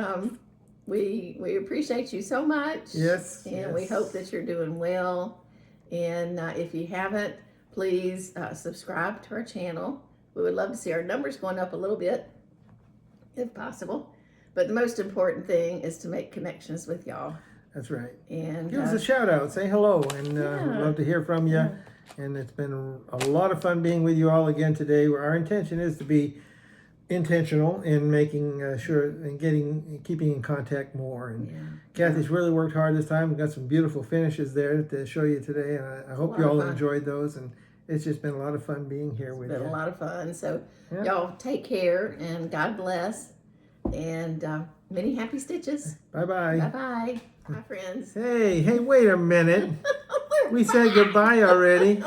we appreciate you so much. Yes. And we hope that you're doing well. And if you haven't, please subscribe to our channel. We would love to see our numbers going up a little bit, if possible. But the most important thing is to make connections with y'all. That's right. And give us a shout out. Say hello. And we'd love to hear from you. Yeah. And it's been a lot of fun being with you all again today. Our intention is to be intentional in making sure and keeping in contact more. And Kathy's really worked hard this time. We've got some beautiful finishes there to show you today. And I hope you all enjoyed those. And it's just been a lot of fun being here with you. It's been a lot of fun. So y'all take care and God bless. And many happy stitches. Bye-bye. Bye-bye. Bye, friends. Hey, wait a minute. We said goodbye already.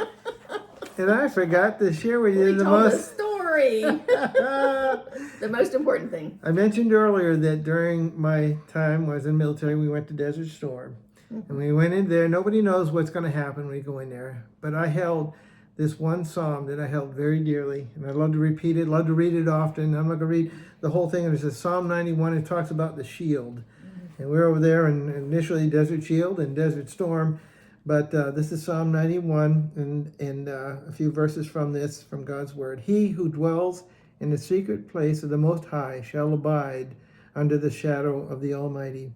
And I forgot to share with you the story. The most important thing. I mentioned earlier that during my time was in the military, we went to Desert Storm. And we went in there. Nobody knows what's going to happen when we go in there. But I held this one psalm that I held very dearly. And I love to repeat it, love to read it often. I'm not going to read the whole thing. It's a Psalm 91. It talks about the shield. And we're over there in initially Desert Shield and Desert Storm. But this is Psalm 91 and a few verses from this, from God's Word. He who dwells in the secret place of the Most High shall abide under the shadow of the Almighty.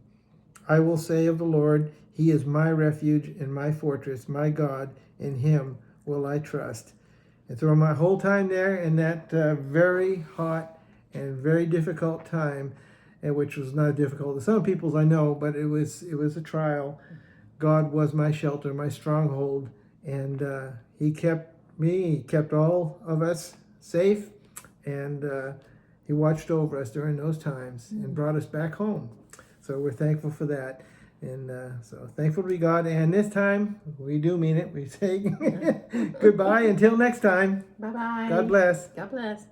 I will say of the Lord, He is my refuge and my fortress, my God, in Him will I trust. And through my whole time there in that very hot and very difficult time, which was not difficult to some people, I know, but it was a trial. God was my shelter, my stronghold, and He kept me, He kept all of us safe, and He watched over us during those times and brought us back home. So we're thankful for that. And so thankful to be God. And this time, we do mean it. We say goodbye until next time. Bye-bye. God bless. God bless.